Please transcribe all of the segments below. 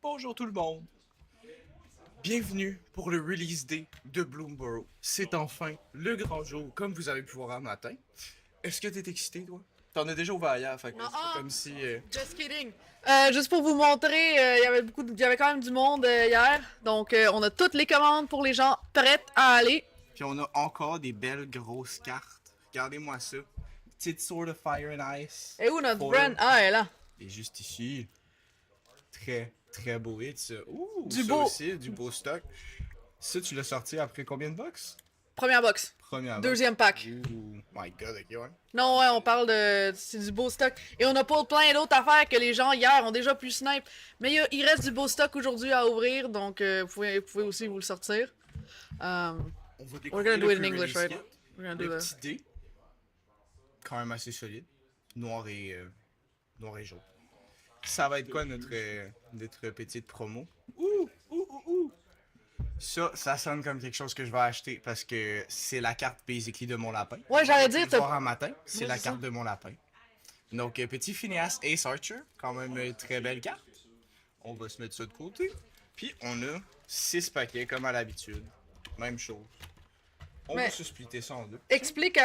Bonjour tout le monde. Bienvenue pour le release day de Bloomburrow. C'est enfin le grand jour, comme vous avez pu voir un matin. Est-ce que t'es excité, toi? T'en as déjà ouvert hier, fait que c'est pas comme si... Just kidding. Juste pour vous montrer, il y avait quand même du monde hier. Donc, on a toutes les commandes pour les gens prêtes à aller. Puis on a encore des belles grosses cartes. Regardez-moi ça. Petite Sword of Fire and Ice. Et où notre Foil. brand? Ah, elle est là. Et juste ici. Très, très beau hit, ça. Ouh, Du ça beau. aussi, du beau stock. Ça, tu l'as sorti après combien de box? Première box. Première box. Deuxième pack. Ouh, my god, ok, ouais. Non, ouais, on parle de. C'est du beau stock. Et on a pas plein d'autres affaires que les gens hier ont déjà pu snipe. Mais il reste du beau stock aujourd'hui à ouvrir. Donc, vous pouvez aussi vous le sortir. On va We're découvrir gonna do le it in English, pre-release right? kit. We're gonna do Le that. petit dé. Quand même assez solide. Noir et jaune. Ça va être quoi notre petite promo? Ouh, ouh, ouh, ouh. Ça sonne comme quelque chose que je vais acheter parce que c'est la carte basically de mon lapin. Ouais, j'allais dire, Tu voir un matin, c'est Ouais, la c'est carte ça. de mon lapin. Donc, petit Phineas Ace Archer, quand même une très belle carte. On va se mettre ça de côté. Puis, on a 6 paquets comme à l'habitude. Même chose. On va Mais- se splitter ça en deux. Explique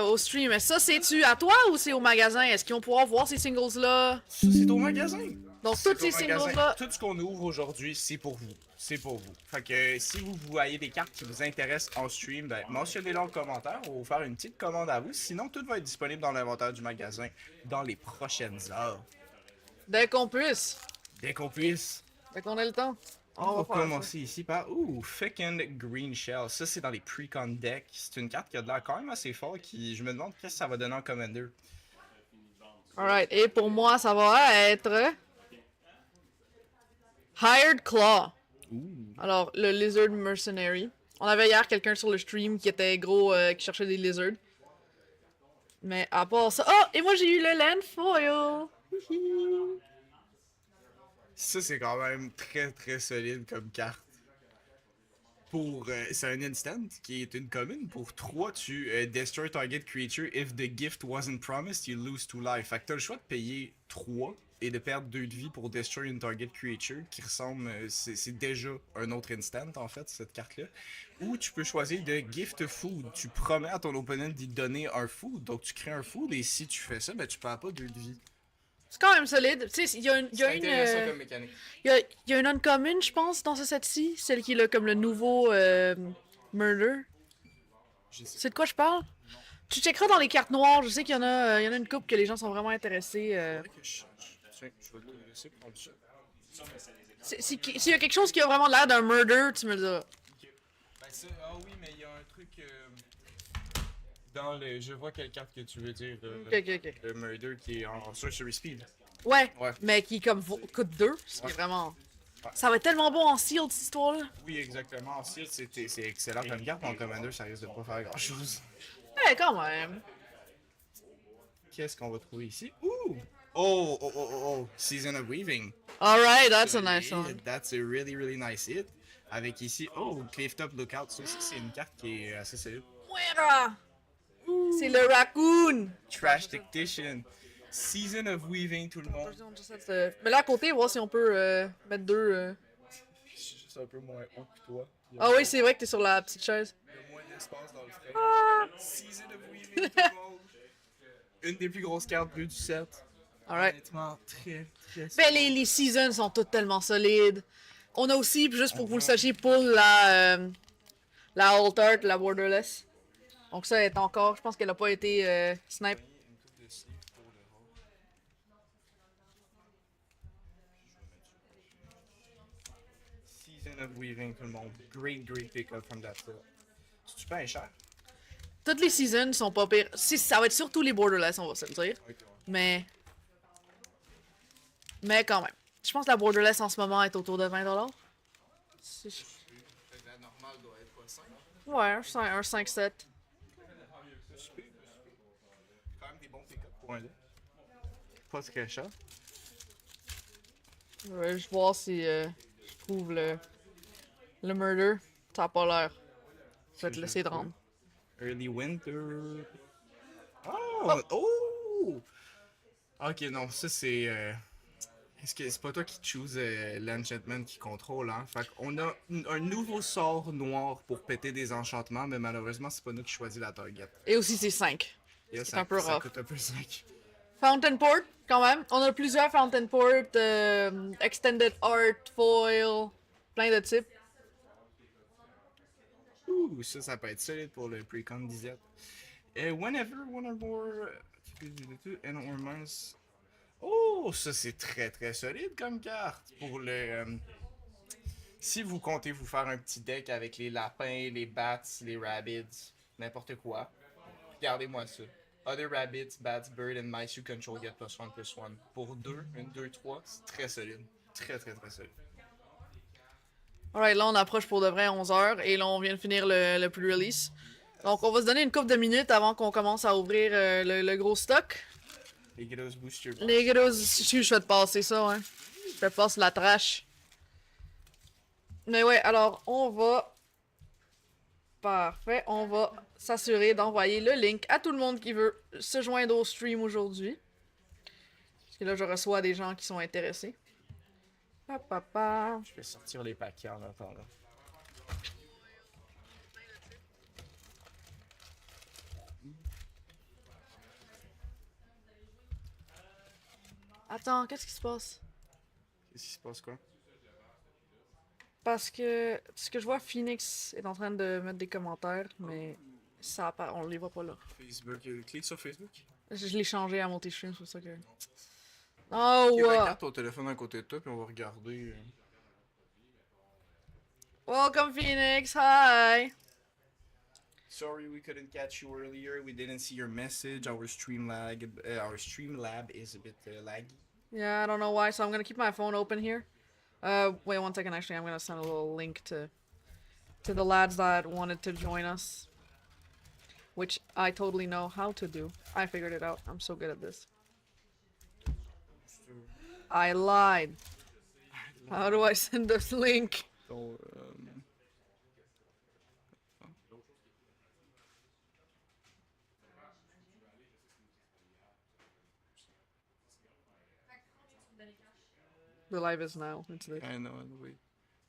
au stream. Ça, c'est-tu à toi ou c'est au magasin? Est-ce qu'ils vont pouvoir voir ces singles-là? Ça, c'est au magasin. Donc, C'est tous ces au magasin. singles-là. Tout ce qu'on ouvre aujourd'hui, c'est pour vous. C'est pour vous. Fait que si vous voyez des cartes qui vous intéressent en stream, ben, mentionnez-les en commentaire. On va vous faire une petite commande à vous. Sinon, tout va être disponible dans l'inventaire du magasin dans les prochaines heures. Dès qu'on puisse. Dès qu'on puisse. Dès qu'on ait le temps. On va faire commencer ici par Feckin' Green Shell. Ça, c'est dans les pre-con decks. C'est une carte qui a de l'air quand même assez fort. Je me demande qu'est-ce que ça va donner en Commander. ça. Alright. Et pour moi, ça va être. Hired Claw. Alors, le Lizard Mercenary. On avait hier quelqu'un sur le stream qui était gros, qui cherchait des lizards. Mais à part ça. Oh! Et moi, j'ai eu le Land Foil. Hihi. Ça, c'est quand même très très solide comme carte. C'est un instant qui est une commune. Pour 3, tu destroy target creature. If the gift wasn't promised, you lose 2 life. Fait que t'as le choix de payer 3 et de perdre 2 de vie pour destroy une target creature qui ressemble. C'est déjà un autre instant en fait, cette carte-là. Ou tu peux choisir de gift food. Tu promets à ton opponent d'y donner un food. Donc tu crées un food et si tu fais ça, ben tu perds pas 2 de vie. C'est quand même solide. Tu sais, il y a une. C'est intéressant comme mécanique. Il y a une uncommon, je pense, dans ce set-ci. Celle qui est là, comme le nouveau Murder. Je sais. C'est de quoi je parle? Tu checkeras dans les cartes noires. Je sais qu'il y en a une couple que les gens sont vraiment intéressés. Que je change. Tiens, je vais te laisser prendre ça. S'il y a quelque chose qui a vraiment l'air d'un Murder, tu me le diras. Ah oui, mais il y a un truc dans le. Je vois quelle carte que tu veux dire. Ok. Le Murder qui est en Sorcery Speed. Ouais, Ouais. mais qui comme coûte 2, ce qui est vraiment. Ça va être tellement bon en sealed cette histoire-là. Oui, exactement. En Seal, c'est excellent comme carte. En Commander, ça risque de pas faire grand chose. Ouais, quand même. Qu'est-ce qu'on va trouver ici? Oh! Season of Weaving. Alright, that's a nice one. That's a really, really nice hit. Avec ici, Clifftop Lookout. Ça aussi, c'est une carte qui est assez solide. Muera! C'est le raccoon! Trash Tactician. Season of Weaving, tout le monde. Mais là à côté, voir si on peut mettre deux. Je suis juste un peu moins haut que toi. Ah oui, c'est vrai que t'es sur la petite chaise. Il y a moins d'espace dans le frame. Season of Weaving, tout le monde. Une des plus grosses cartes brues du set. Alright. Honnêtement, très, très Ben les seasons sont toutes tellement solides. On a aussi, juste pour que vous le sachiez, pour la Alt Art, la Borderless. Donc ça est encore, je pense qu'elle a pas été snipe. Season of Weaving, tout le monde. Great pick-up from that set. C'est super cher. Toutes les seasons sont pas pires. Si, ça va être surtout les Borderless, on va se le dire. Mais quand même. Je pense que la Borderless en ce moment est autour de 20$. La normale doit être quoi, 5? Ouais, un 5-7. Quand même des bons pick-up pour un deck. Pas très cher. Je vais juste voir si je trouve le Murder. Ça a pas l'air. Je vais te laisser te rendre. Early Winter. Oh! Ok, non, ça c'est. Est-ce que c'est pas toi qui choose l'enchantment qui contrôle, hein? Fait qu'on a un nouveau sort noir pour péter des enchantements, mais malheureusement, c'est pas nous qui choisit la target. Et aussi, c'est 5. Et Ce qui est un peu ça rough. coûte un peu 5. Fountain Port, quand même. On a plusieurs Fountain Port, Extended Art, Foil, plein de types. Ouh, ça peut être solide pour le Precon disette. Whenever one or more and or minus. Oh, ça c'est très très solide comme carte. Pour le. Si vous comptez vous faire un petit deck avec les lapins, les bats, les rabbits, n'importe quoi, regardez-moi ça. Other rabbits, bats, bird and mice you control get +1/+1. Pour 2, 1, 2, 3, c'est très solide. Très très très solide. Alright, là on approche pour de vrai 11h et là on vient de finir le pre-release. Donc on va se donner une couple de minutes avant qu'on commence à ouvrir le gros stock. Les Gyros Booster Box. Les gros, je vais te passer ça, hein. Je te passe la trash. Mais ouais, alors on va... Parfait, on va s'assurer d'envoyer le link à tout le monde qui veut se joindre au stream aujourd'hui. Parce que là je reçois des gens qui sont intéressés. Je vais sortir les paquets en attendant. Attends, qu'est-ce qui se passe? Qu'est-ce qui se passe quoi? Parce que ce que je vois, Phoenix est en train de mettre des commentaires, mais ça on les voit pas là. Facebook, clique sur Facebook. Je l'ai changé à multi-stream, c'est pour ça que... Oh, Ok, regarde ton téléphone à côté de toi, puis on va regarder. Welcome, Phoenix. Hi. Sorry we couldn't catch you earlier. We didn't see your message. Our stream lab is a bit laggy. Yeah, I don't know why, so I'm gonna keep my phone open here. Wait 1 second, actually, I'm gonna send a little link to the lads that wanted to join us. Which I totally know how to do. I figured it out. I'm so good at this. I lied. How do I send this link? So, The live is now. It's this. I know, wait.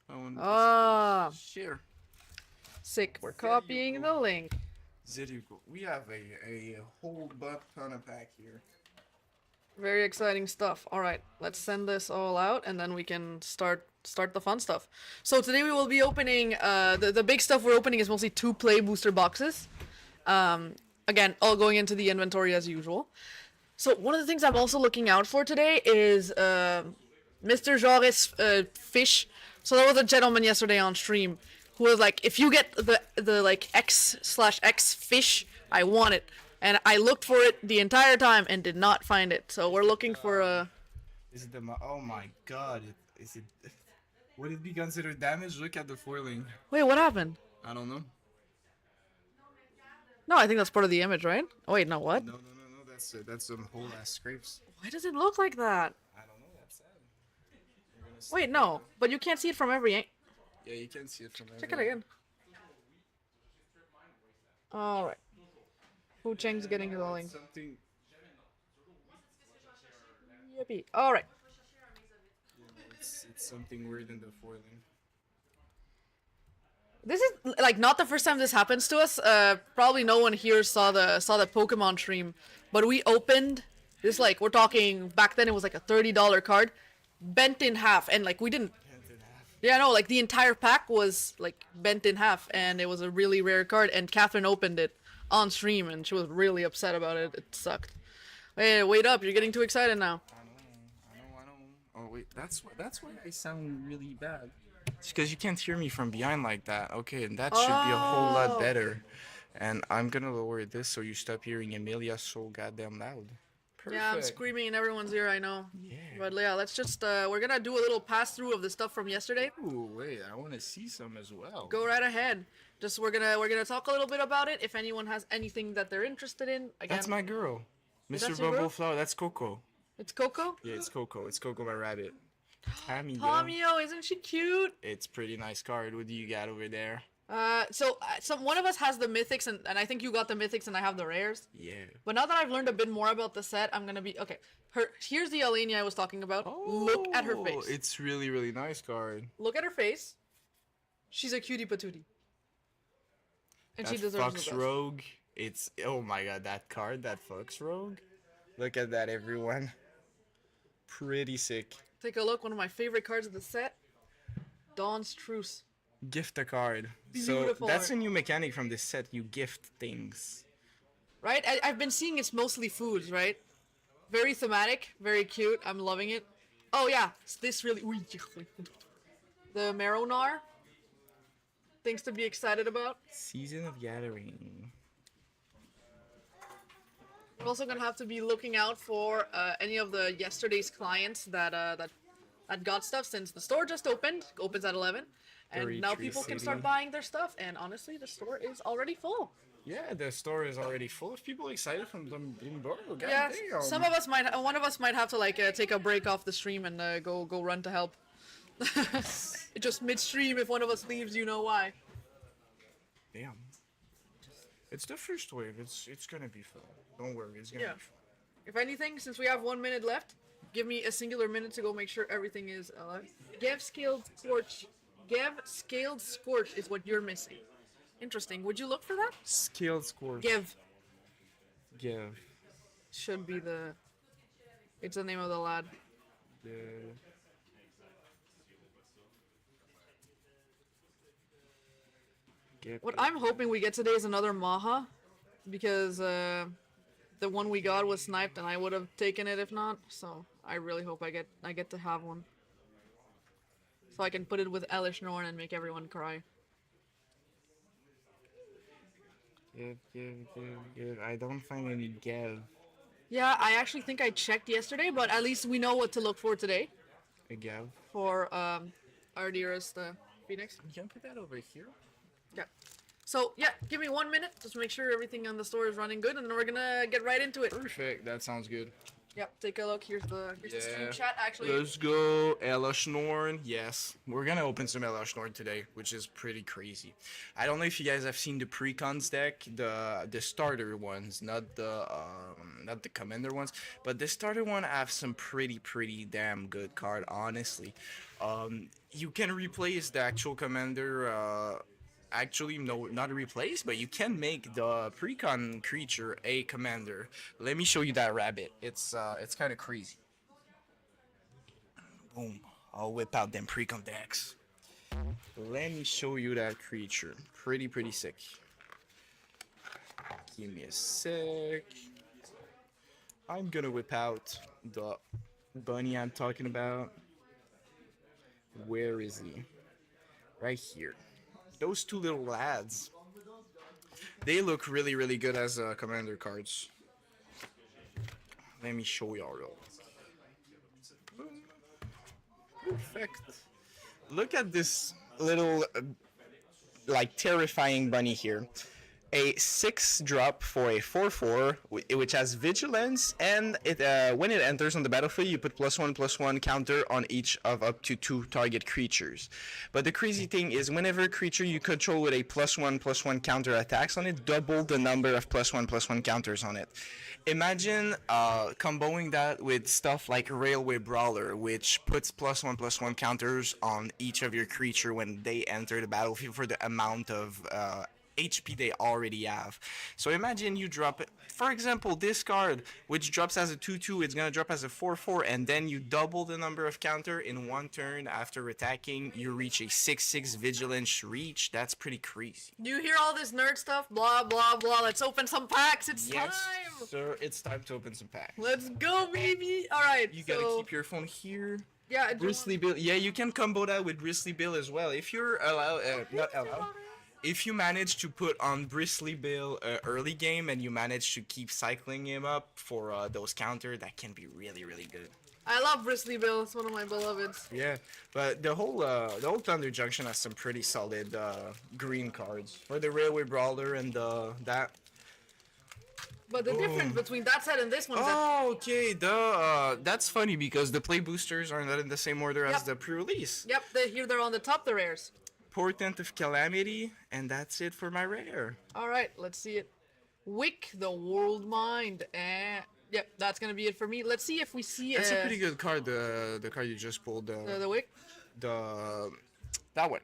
I want Ah, share. sick. We're copying the link. There you go. We have a whole butt ton of pack here. Very exciting stuff. All right, let's send this all out, and then we can start the fun stuff. So today we will be opening. The big stuff we're opening is mostly 2-play booster boxes. Again, all going into the inventory as usual. So one of the things I'm also looking out for today is Mr. Joris fish. So there was a gentleman yesterday on stream who was like, if you get the like X/X fish, I want it. And I looked for it the entire time and did not find it. So we're looking for a... Is it the... Oh my god. Is it... Would it be considered damage? Look at the foiling. Wait, what happened? I don't know. No, I think that's part of the image, right? Oh, wait, no, what? No. That's some whole ass scrapes. Why does it look like that? I don't know. That's sad. Wait, no. But you can't see it from every... Yeah, you can see it from Check it again. Alright. Fu Cheng's getting the link. Something... Yippee. Alright. It's something weird in the foiling. This is like not the first time this happens to us. Probably no one here saw the Pokemon stream, but we opened this, like, we're talking back then it was like a $30 card, bent in half, and like we didn't. Yeah, no, like the entire pack was like bent in half, and it was a really rare card. And Catherine opened it on stream, and she was really upset about it. It sucked. Hey, wait up! You're getting too excited now. I know. Oh wait, that's why I sound really bad. It's because you can't hear me from behind like that. Okay, and that should be a whole lot better. And I'm gonna lower this so you stop hearing Emilia so goddamn loud. Perfect. Yeah, I'm screaming in everyone's ear, I know. Yeah. But yeah, let's just, we're gonna do a little pass through of the stuff from yesterday. Ooh, wait, I want to see some as well. Go right ahead. Just, we're gonna talk a little bit about it. If anyone has anything that they're interested in, again. That's my girl. Mr. That's your girl? Bumbleflower, that's Coco. It's Coco? Yeah, it's Coco. It's Coco my rabbit. Tomio, isn't she cute? It's pretty nice card. What do you got over there? One of us has the mythics, and I think you got the mythics, and I have the rares. Yeah. But now that I've learned a bit more about the set, I'm gonna be okay. Here's the Alenia I was talking about. Look at her face. It's really, really nice card. Look at her face. She's a cutie patootie. And That she deserves the Fox best. Rogue. It's oh my god, that card, that Fox Rogue. Look at that, everyone. Pretty sick. Take a look. One of my favorite cards of the set. Dawn's Truce. Gift a card. Beautiful So that's art. a new mechanic from this set. You gift things. Right? I've been seeing it's mostly foods, right? Very thematic, very cute. I'm loving it. Oh yeah, this really. The Maronar. Things to be excited about. Season of Gathering. We're also gonna have to be looking out for any of the yesterday's clients that got stuff since the store just opened. Opens at 11, and now Tree people can City. start buying their stuff. And honestly, the store is already full. Yeah, the store is already full of people excited from Bloomburrow. God Yeah, damn. some of us might. One of us might have to take a break off the stream and go run to help. Just midstream, if one of us leaves, you know why. Damn. It's the first wave. It's gonna be fun. Don't worry, it's gonna Yeah. be fun. If anything, since we have 1 minute left, give me a singular minute to go make sure everything is alive. Gev Scaled Scorch. Gev Scaled Scorch is what you're missing. Interesting. Would you look for that? Skill score. Gev Give. should be the. It's the name of the lad. Yeah. What I'm hoping we get today is another Maha, because the one we got was sniped, and I would have taken it if not. So I really hope I get to have one, so I can put it with Elish Norn and make everyone cry. Give. I don't find any give. Yeah, I actually think I checked yesterday, but at least we know what to look for today A give. for our dearest Phoenix. You can put that over here. Yeah. So yeah, give me 1 minute just to make sure everything on the store is running good, and then we're gonna get right into it. Perfect. That sounds good. Yep. Take a look. Here's the stream Yeah. chat. Actually, Let's go, Ella Schnorn. Yes, we're gonna open some Ella Schnorn today, which is pretty crazy. I don't know if you guys have seen the pre-cons deck, the starter ones, not the commander ones, but the starter one have some pretty damn good card. Honestly, you can replace the actual commander. Actually, no, not replace, but you can make the precon creature a commander. Let me show you that rabbit. It's kind of crazy. Boom! I'll whip out them precon decks. Let me show you that creature. Pretty sick. Give me a sec. I'm gonna whip out the bunny I'm talking about. Where is he? Right here. Those two little lads, they look really good as commander cards. Let me show y'all real quick. Perfect. Look at this little like terrifying bunny here. A 6-drop for a 4/4, which has vigilance, and it when it enters on the battlefield, you put +1/+1 counter on each of up to 2 target creatures. But the crazy thing is, whenever a creature you control with a +1/+1 counter attacks on it, double the number of +1/+1 counters on it. Imagine comboing that with stuff like Railway Brawler, which puts +1/+1 counters on each of your creature when they enter the battlefield for the amount of HP they already have. So imagine you drop it, for example, this card, which drops as a 2/2, it's gonna drop as a 4/4, and then you double the number of counter in one turn after attacking. You reach a 6/6 vigilance reach. That's pretty crazy. do you hear all this nerd stuff? Blah blah blah. Let's open some packs. It's Yes, time. sir. It's time to open some packs. Let's go, baby. All right. You gotta keep your phone here. Yeah. Bristly Bill. Yeah, you can combo that with Bristly Bill as well. If you're not allowed. If you manage to put on Bristly Bill early game and you manage to keep cycling him up for those counter, that can be really good. I love Bristly Bill. It's one of my beloveds. Yeah, but the whole Thunder Junction has some pretty solid green cards for the Railway Brawler and that. But the difference between that set and this one is that Oh, okay. That's funny because the play boosters are not in the same order as Yep. the pre-release. yep, here they're on the top, the rares. Portent of Calamity, and that's it for my rare. Alright, let's see it. Wick the World Mind. Yep, that's gonna be it for me. Let's see if we see That's a pretty good card, the card you just pulled. the Wick. That one.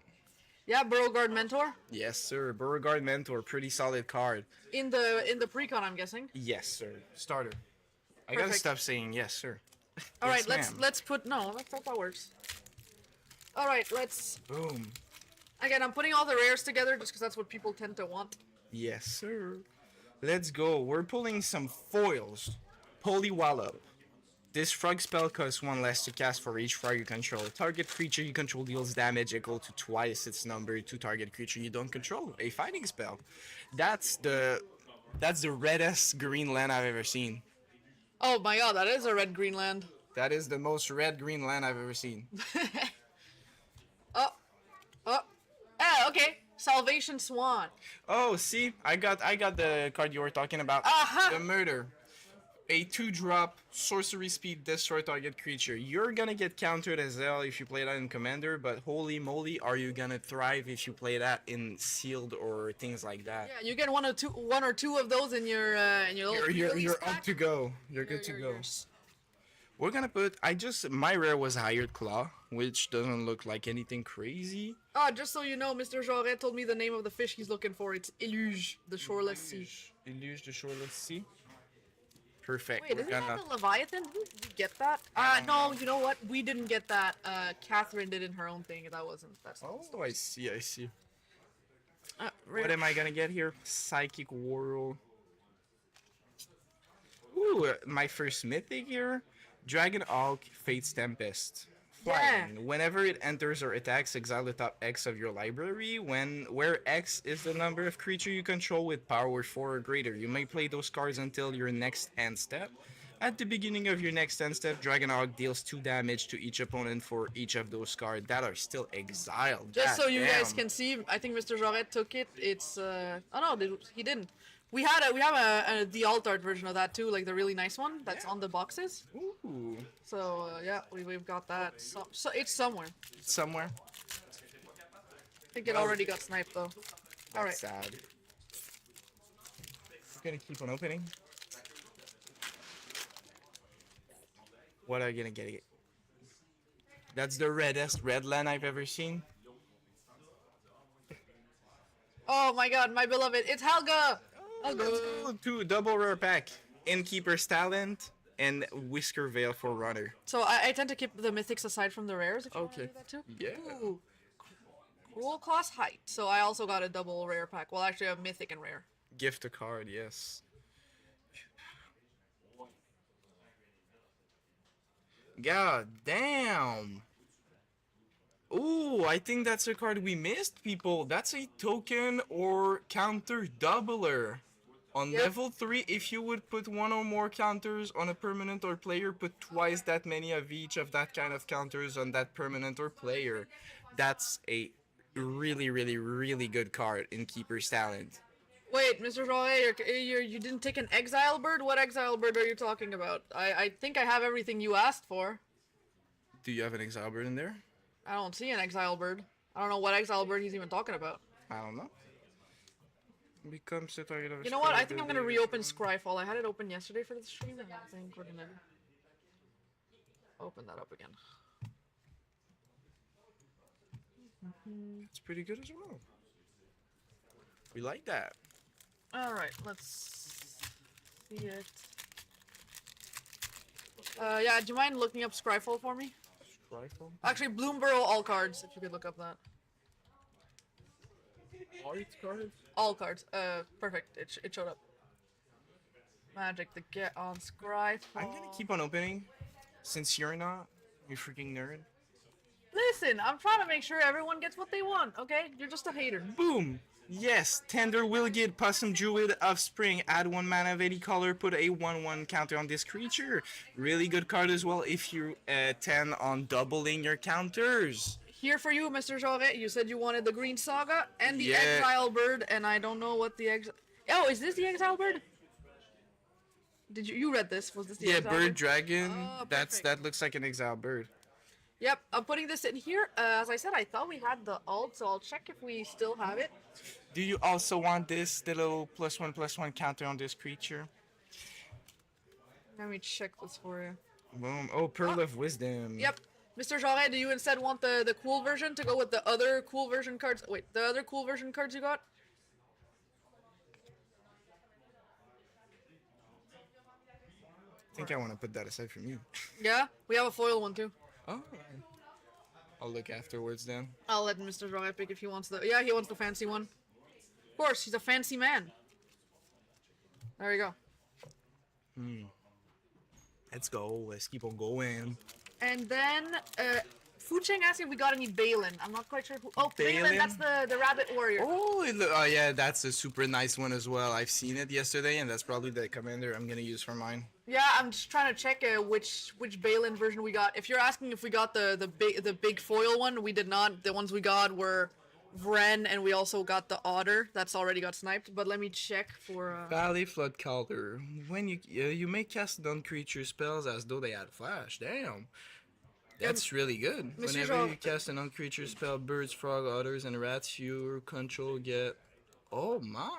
Yeah, Beauregard Mentor. Yes, sir. Beauregard Mentor, pretty solid card. In the pre-con, I'm guessing. Yes, sir. Starter. I gotta Perfect. stop saying yes, sir. Alright, Yes, let's put that's not that works. Alright, let's Boom. again I'm putting all the rares together just because that's what people tend to want. Yes, sir. Let's go. We're pulling some foils. Polywallop. This frog spell costs 1 less to cast for each frog you control. Target creature you control deals damage equal to twice its number to target creature you don't control. A fighting spell. That's the reddest green land I've ever seen. Oh my god, that is a red Greenland. That is the most red green land I've ever seen. Okay. Salvation Swan. Oh, see, I got the card you were talking about. Aha! The murder. A 2-drop sorcery speed destroy target creature. You're gonna get countered as hell if you play that in Commander, but holy moly, are you gonna thrive if you play that in Sealed or things like that? Yeah, you get one or two of those in your little You're up pack. to go. You're good to go. Yours. We're gonna put. My rare was Hired Claw, which doesn't look like anything crazy. Ah, just so you know, Mr. Jarret told me the name of the fish he's looking for. It's Eluge, the shoreless sea. Illuge the Shoreless Sea. Perfect. Wait, We're isn't that gonna. the Leviathan? Did we get that? No, you know what? We didn't get that. Catherine did in her own thing. That's not Oh, I see. I see. rare. What am I gonna get here? Psychic Whirl. Ooh, my first mythic here. Dragon Hawk, Fate's Tempest. Flying. Yeah. Whenever it enters or attacks, exile the top X of your library. Where X is the number of creature you control with power 4 or greater. You may play those cards until your next end step. At the beginning of your next end step, Dragon Hawk deals 2 damage to each opponent for each of those cards that are still exiled. Just so you guys Goddamn. can see, I think Mr. Jarret took it. It's oh no, he didn't. We have the alt art version of that too, like the really nice one that's on the boxes. Ooh, So yeah, we've got that. So it's somewhere. somewhere. I think it already got sniped though. All right. That's sad. We're gonna keep on opening. What are you gonna get? That's the reddest red land I've ever seen. Oh my god, my beloved, it's Helga. Let's go to double rare pack. Innkeeper's Talent and Whisker Veil for Runner. So I tend to keep the mythics aside from the rares. If you wanna Okay. do that too. Yeah. Ooh. Cruel Class Height. So I also got a double rare pack. Well, actually, a mythic and rare. Gift a card, yes. God damn. Ooh, I think that's a card we missed, people. That's a token or counter doubler. On Yep. level 3, if you would put 1 or more counters on a permanent or player, put twice that many of each of that kind of counters on that permanent or player. That's a really, really, really good card in Keeper's Talent. Wait, Mr. Roy, you didn't take an exile bird? What exile bird are you talking about? I think I have everything you asked for. Do you have an Exile Bird in there? I don't see an exile bird. I don't know what exile bird he's even talking about. I don't know. Becomes the target of a You know what? I spell think I'm gonna ability. reopen Scryfall. I had it open yesterday for the stream, and I think we're gonna open that up again. It's pretty good as well. We like that. All right, let's see it. Yeah, do you mind looking up Scryfall for me? Rifle. Actually, Bloomburrow all cards, if you could look up that. Art cards? All cards. Perfect. It showed up. Magic to get on Scryfall. I'm gonna keep on opening, since you're not, you freaking nerd. Listen, I'm trying to make sure everyone gets what they want, okay? You're just a hater. Boom! Yes, Tender Wilgid, Possum Druid, Offspring, add 1 mana of any color, put a 1/1 counter on this creature. Really good card as well if you tend on doubling your counters. Here for you, Mr. Joret. You said you wanted the Green Saga and the Yeah. Exile Bird, and I don't know what the Exile... Oh, is this the Exile Bird? Did you read this? Was this the Yeah, Exile Bird Dragon, Oh, that perfect. looks like an Exile Bird. Yep, I'm putting this in here. As I said, I thought we had the alt, so I'll check if we still have it. Do you also want this, the little +1/+1 counter on this creature? Let me check this for you. Boom. Oh, Pearl of Wisdom. Yep. Mr. Jarret, do you instead want the cool version to go with the other cool version cards? Wait, the other cool version cards you got? I think I want to put that aside from you. Yeah, we have a foil one too. Oh. I'll look afterwards then. I'll let Mr. Jarret pick if he wants the. Yeah, he wants the fancy one. Of course, he's a fancy man. There you go. Let's go. Let's keep on going. And then, Fu Cheng asked if we got any Balin. I'm not quite sure who. Oh, Balin, Balin? that's the rabbit warrior. Oh, yeah, that's a super nice one as well. I've seen it yesterday, and that's probably the commander I'm gonna use for mine. Yeah, I'm just trying to check which Balin version we got. If you're asking if we got the big foil one, we did not. The ones we got were Vren, and we also got the Otter. That's already got sniped. But let me check for. Valley Flood Calder. When you may cast non-creature spells as though they had flash. Damn. That's really good. Monsieur Whenever Jean- you cast a non-creature spell, birds, frog, otters, and rats you control get. Oh my,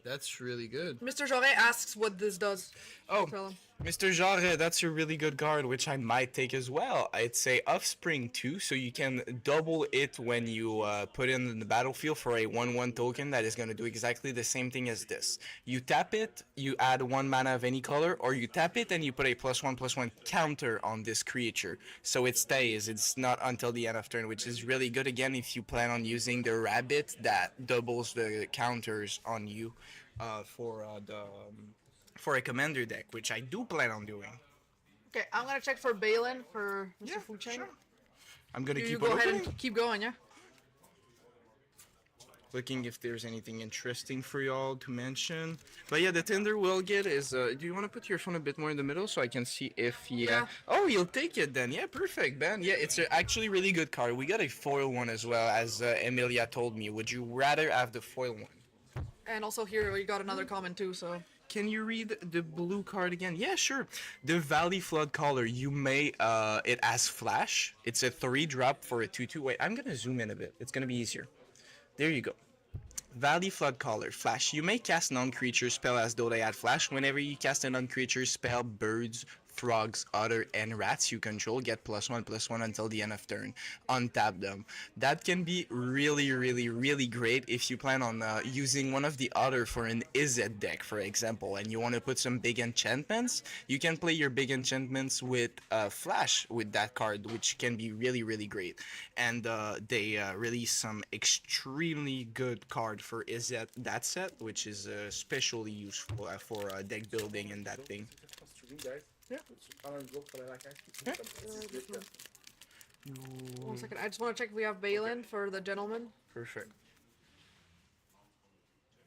that's really good. Mr. Jarret asks what this does. Oh, Tell him. Mr. Jarre, that's a really good card, which I might take as well. It's a Offspring 2, so you can double it when you put it in the battlefield for a 1/1 token that is going to do exactly the same thing as this. You tap it, you add 1 mana of any color, or you tap it and you put a +1/+1 counter on this creature. So it stays, it's not until the end of turn, which is really good again if you plan on using the rabbit that doubles the counters on you for a commander deck, which I do plan on doing. Okay, I'm gonna check for Balin for Mr. Fu Cheng. Sure. I'm gonna You keep go on ahead opening, and keep going, yeah. looking if there's anything interesting for y'all to mention. But yeah, the tender we'll get is. Do you want to put your phone a bit more in the middle so I can see if Yeah. Oh, you'll take it then. Yeah, perfect, Ben. Yeah, it's actually really good card. We got a foil one as well, as Emilia told me. Would you rather have the foil one? And also here we got another comment too, so. Can you read the blue card again? Yeah, sure. The Valley Flood Caller, you may, it has flash. It's a 3-drop for a 2/2. Wait, I'm gonna zoom in a bit. It's gonna be easier. There you go. Valley Flood Caller, flash. You may cast non-creature spell as though they had flash. Whenever you cast a non-creature spell, birds, frogs, otter, and rats you control get +1/+1 until the end of turn. Untap them. That can be really, really, really great if you plan on using one of the otter for an Izzet deck, for example, and you want to put some big enchantments. You can play your big enchantments with flash with that card, which can be really, really great. And they release some extremely good card for Izzet that set, which is especially useful for deck building and that thing. Yeah. 1 second, I just want to check if we have Balin for the gentleman. Perfect.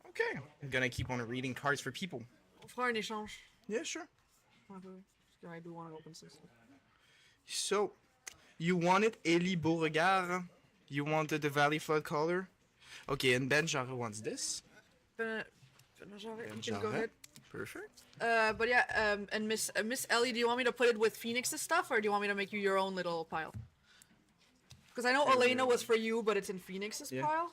Okay, I'm gonna keep on reading cards for people. On fera un échange. Yeah, sure. Parce que I do want to open some stuff. So, you wanted Elie Beauregard. You wanted the Valley Flood Caller. Okay, and Ben Jarre wants this. You can go ahead. Perfect. But yeah, and Miss Ellie, do you want me to put it with Phoenix's stuff, or do you want me to make you your own little pile? Because I know Elena was for you, but it's in Phoenix's Yeah. pile.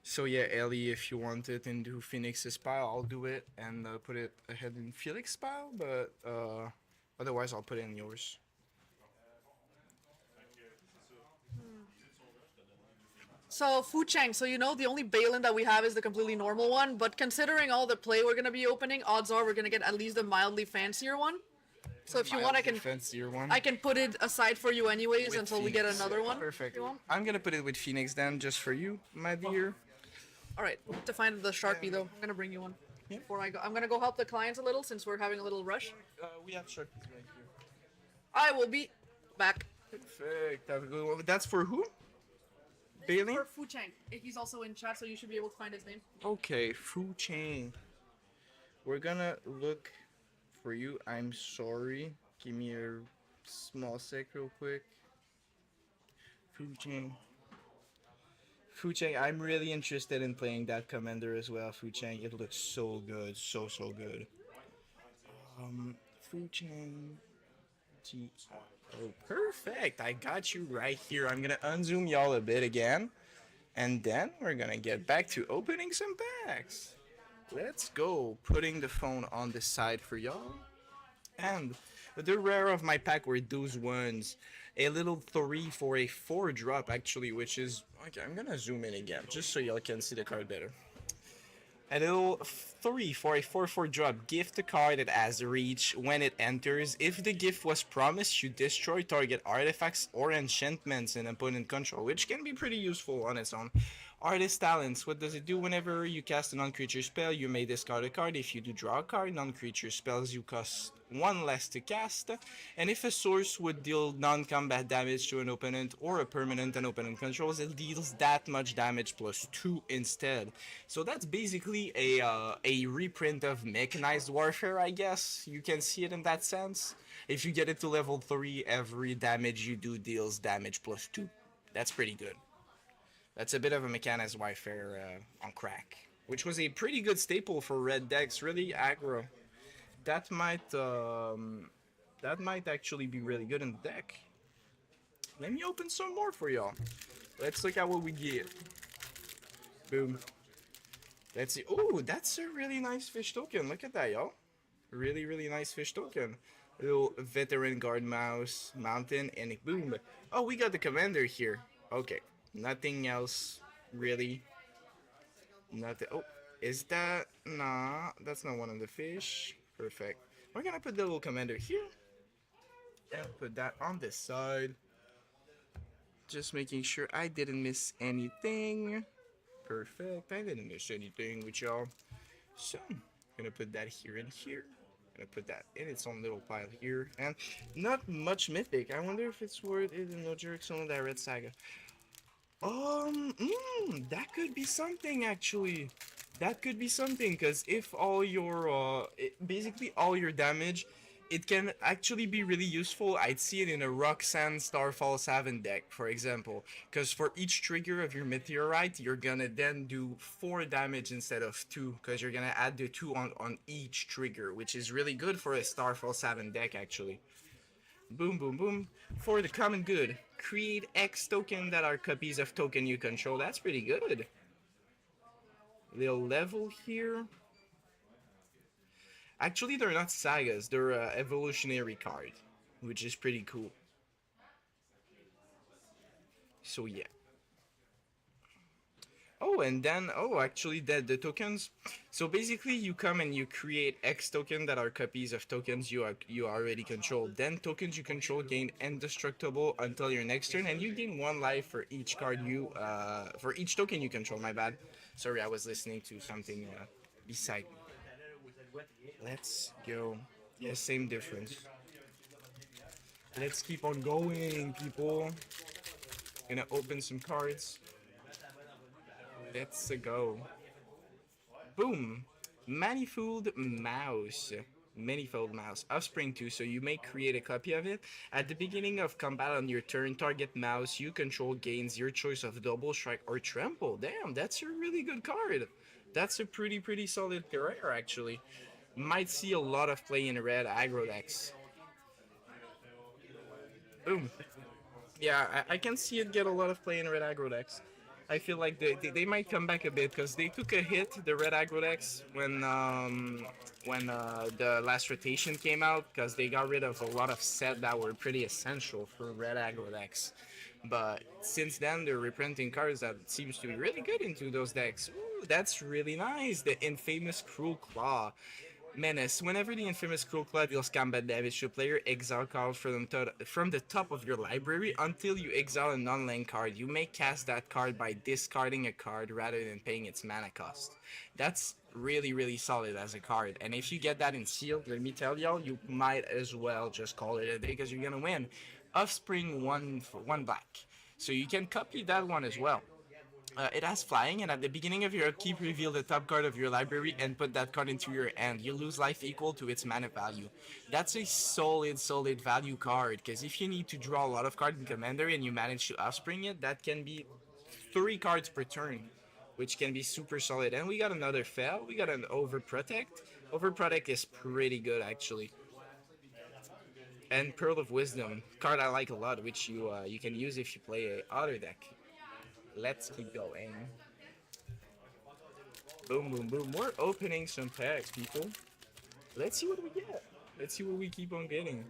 So yeah, Ellie, if you want it into Phoenix's pile, I'll do it and put it ahead in Felix's pile. But otherwise, I'll put it in yours. So Fu Cheng, so you know the only Balin that we have is the completely normal one, but considering all the play we're gonna be opening, odds are we're gonna get at least a mildly fancier one. So if you want, I fancier one. can put it aside for you anyways With until we get Phoenix. another one. Perfect. If you want. I'm gonna put it with Phoenix then, just for you, my dear. All right, we have to find the Sharpie though. I'm gonna bring you one. Yeah. Before I go, I'm gonna go help the clients a little since we're having a little rush. We have Sharpies right here. I will be back. Perfect. Have a good one. That's for who? This is Bailey? for Fu Cheng. He's also in chat, so you should be able to find his name. Okay, Fu Cheng. We're gonna look for you. I'm sorry. Give me a small sec real quick. Fu Cheng. Fu Cheng, I'm really interested in playing that commander as well, Fu Cheng. It looks so good. So good. Fu Cheng. Oh, perfect. I got you right here. I'm gonna unzoom y'all a bit again. And then we're gonna get back to opening some packs. Let's go. Putting the phone on the side for y'all. And the rare of my pack were those ones. A little 3 for a 4 drop actually, which is... Okay, I'm gonna zoom in again, just so y'all can see the card better. A little 3 for a 4/4 drop. Gift a card that has reach when it enters. If the gift was promised, you destroy target artifacts or enchantments in opponent control, which can be pretty useful on its own. Artist talents. What does it do? Whenever you cast a non-creature spell, you may discard a card. If you do draw a card, non-creature spells you cost 1 less to cast. And if a source would deal non-combat damage to an opponent or a permanent an opponent controls, it deals that much damage plus 2 instead. So that's basically a reprint of Mechanized Warfare, I guess. You can see it in that sense. If you get it to level 3, every damage you do deals damage plus 2. That's pretty good. That's a bit of a Mechanized Warfare on crack, which was a pretty good staple for red decks, really aggro. That might actually be really good in the deck. Let me open some more for y'all. Let's look at what we get. Boom. Let's see. Oh, that's a really nice fish token. Look at that, y'all. Really, really nice fish token. Little veteran guard mouse, mountain, and boom. Oh, we got the commander here. Okay. Nothing else, really. Nothing. Oh, is that? Nah, that's not one of the fish. Perfect. We're gonna put the little commander here. And put that on this side. Just making sure I didn't miss anything. Perfect. I didn't miss anything with y'all. So, gonna put that here and here. Gonna put that in its own little pile here. And not much mythic. I wonder if it's worth it in No Jerks on that Red Saga. That could be something actually. That could be something, because if all your, basically all your damage, it can actually be really useful. I'd see it in a Roxanne Starfall Savin deck, for example. Because for each trigger of your Meteorite, you're gonna then do 4 damage instead of 2, because you're gonna add the 2 on each trigger, which is really good for a Starfall Savin deck, actually. Boom, boom, boom. For the common good, create X token that are copies of token you control. That's pretty good. Little level here. Actually, they're not sagas. They're evolutionary card, which is pretty cool. So yeah. Oh, and then, oh, actually, the tokens. So basically, you come and you create X token that are copies of tokens you already control. Then tokens you control gain indestructible until your next turn, and you gain 1 life for each card for each token you control. My bad. Sorry, I was listening to something beside me. Let's go. Yeah, same difference. Let's keep on going, people. Gonna open some cards. Let's go. Boom. Manifold Mouse. Manifold Mouse. Offspring 2, so you may create a copy of it. At the beginning of combat on your turn, target mouse you control gains your choice of double strike or trample. Damn, that's a really good card. That's a pretty solid rare, actually. Might see a lot of play in red aggro decks. Boom. Yeah, I can see it get a lot of play in red aggro decks. I feel like they might come back a bit, because they took a hit, the red aggro decks, when the last rotation came out, because they got rid of a lot of set that were pretty essential for red aggro decks. But since then, they're reprinting cards that seems to be really good into those decks. Ooh, that's really nice. The infamous Cruel Claw. Menace. Whenever the infamous Cruel Claw deals combat damage to a player, exile card from the top of your library until you exile a non-land card. You may cast that card by discarding a card rather than paying its mana cost. That's really solid as a card. And if you get that in sealed, let me tell y'all, you might as well just call it a day, because you're gonna win. Offspring 1 for 1 black. So you can copy that one as well. It has flying, and at the beginning of your upkeep, reveal the top card of your library and put that card into your hand. You lose life equal to its mana value. That's a solid value card, because if you need to draw a lot of cards in Commander and you manage to offspring it, that can be 3 cards per turn, which can be super solid. And we got another fail. We got an Overprotect. Overprotect is pretty good, actually. And Pearl of Wisdom, card I like a lot, which you can use if you play a other deck. Let's keep going. Boom, boom, boom. We're opening some packs, people. Let's see what we get. Let's see what we keep on getting.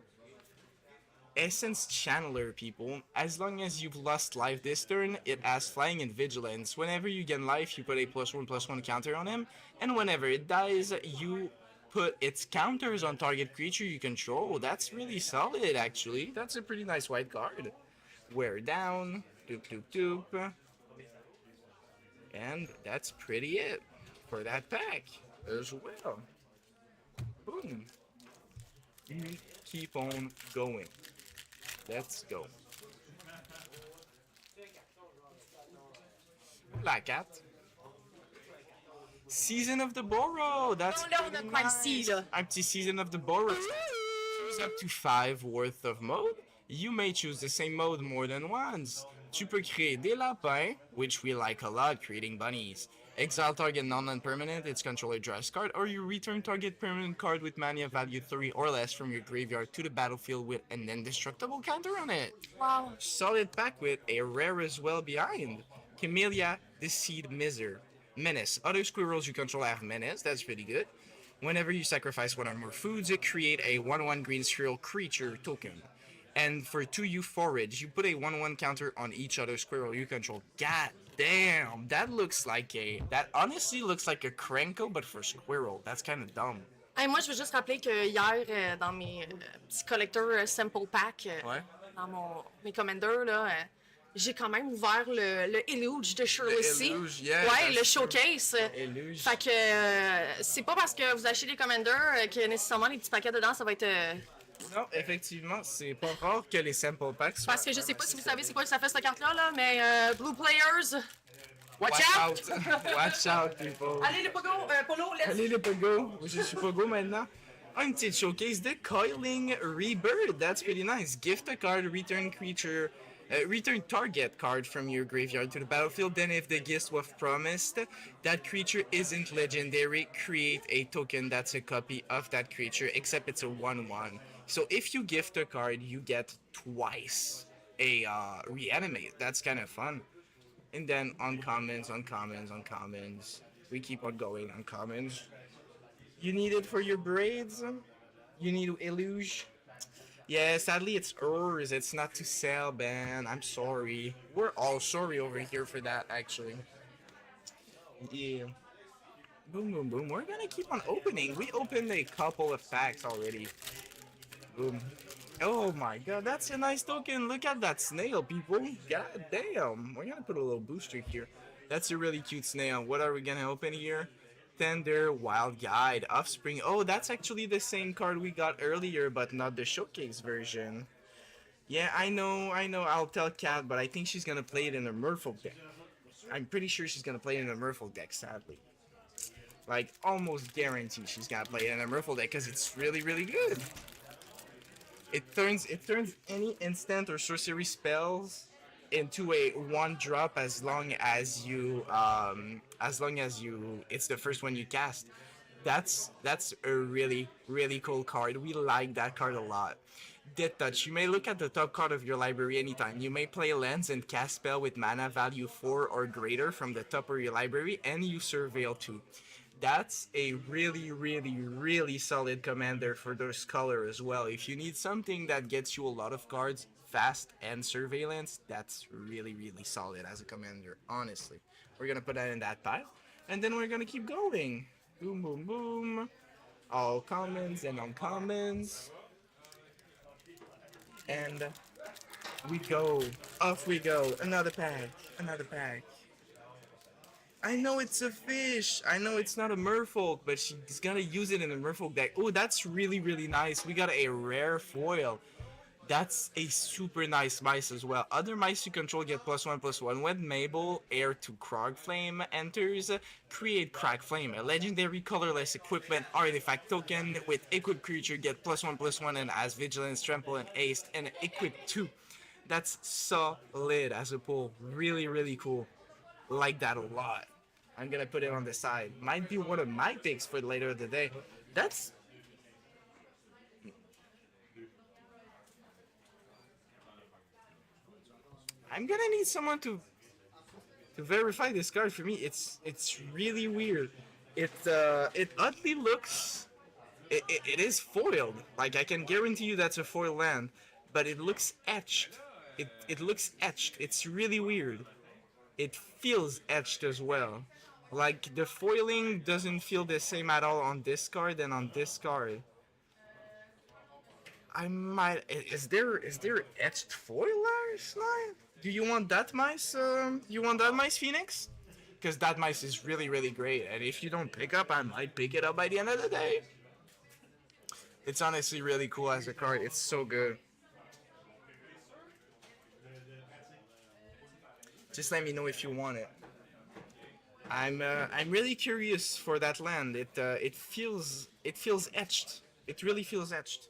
Essence Channeler, people. As long as you've lost life this turn, it has Flying and Vigilance. Whenever you gain life, you put a +1/+1 counter on him. And whenever it dies, you put its counters on target creature you control. That's really solid, actually. That's a pretty nice white card. Wear down. Doop, doop, doop. And that's pretty it for that pack as well. Boom. We keep on going. Let's go. La cat. Season of the Borrow. That's Là, on a quoi ici, là? Un petit Season of the Borrow. Choose up to 5 worth of mode. You may choose the same mode more than once. Tu peux créer des lapins, which we like a lot, creating bunnies. Exile target non-permanent, its controller draws card, or you return target permanent card with mana value 3 or less from your graveyard to the battlefield with an indestructible counter on it. Wow. Solid pack with a rare as well behind. Emilia Menace. Other squirrels you control have menace, that's pretty good. Whenever you sacrifice one or more foods, create a 1/1 green squirrel creature token. And for 2 you forage, you put a 1/1 counter on each other squirrel you control. God damn, that honestly looks like a Krenko, but for squirrel. That's kind of dumb. Hey, moi, je veux juste rappeler que hier, dans mes petits collecteurs Simple Pack, Ouais. dans mes commanders, là, j'ai quand même ouvert le Eluge de Shirley C. Eluge, yeah, ouais, le that's showcase. Eluge. Fait que c'est pas parce que vous achetez des commanders que nécessairement les petits paquets dedans, ça va être. Non, effectivement, c'est pas rare que les sample packs soient... Parce que je sais pas si vous savez c'est quoi que ça fait cette carte-là, là, mais Blue Players, watch out! Watch out, people. Allez, les Polo, let's... Allez, les Pogo. Je suis Pogo maintenant. Un petit showcase de Coiling Rebirth. That's pretty nice. Gift a card, return creature... return target card from your graveyard to the battlefield. Then if the gift was promised, that creature isn't legendary, create a token that's a copy of that creature, except it's a 1/1. So if you gift a card, you get twice a reanimate. That's kind of fun. And then uncommons. We keep on going uncommons. You need it for your braids? You need Eluge? Yeah, sadly it's ours. It's not to sell, man. I'm sorry. We're all sorry over here for that, actually. Yeah. Boom, boom, boom. We're gonna keep on opening. We opened a couple of packs already. Boom. Oh my god, that's a nice token. Look at that snail, people. God damn. We're gonna put a little booster here. That's a really cute snail. What are we gonna open here? Tender Wild Guide Offspring. Oh, that's actually the same card we got earlier, but not the showcase version. Yeah, I know. I'll tell Kat, but I think she's gonna play it in her Merfolk deck. I'm pretty sure she's gonna play it in her Merfolk deck, sadly. Like, almost guaranteed she's gonna play it in her Merfolk deck because it's really, really good. It turns any instant or sorcery spells into a 1-drop as long as you it's the first one you cast. That's a really, really cool card. We like that card a lot. Death Touch. You may look at the top card of your library anytime. You may play Lens and cast spell with mana value 4 or greater from the top of your library, and you surveil 2. That's a really, really, really solid commander for those color as well. If you need something that gets you a lot of cards fast and surveillance, that's really, really solid as a commander, honestly. We're gonna put that in that pile, and then we're gonna keep going. Boom, boom, boom. All commons and uncommons. And we go. Off we go. Another pack. I know it's a fish. I know it's not a merfolk, but she's gonna use it in a merfolk deck. Oh, that's really, really nice. We got a rare foil. That's a super nice mice as well. Other mice you control get +1/+1. When Mabel, heir to Crogflame, enters, create Crogflame. A legendary colorless equipment artifact token with equipped creature get +1/+1 and has vigilance, trample, and haste, and equip 2. That's solid as a pull. Really, really cool. Like that a lot. I'm gonna put it on the side. Might be one of my picks for later of the day. That's I'm gonna need someone to verify this card for me. It's really weird. It oddly looks. It is foiled. Like I can guarantee you that's a foil land, but it looks etched. It looks etched. It's really weird. It feels etched as well. Like the foiling doesn't feel the same at all on this card than on this card. I might. Is there etched foil there, Sly? Do you want that mice? You want that mice, Phoenix? Because that mice is really great, and if you don't pick up, I might pick it up by the end of the day. It's honestly really cool as a card. It's so good. Just let me know if you want it. I'm really curious for that land. It feels etched. It really feels etched.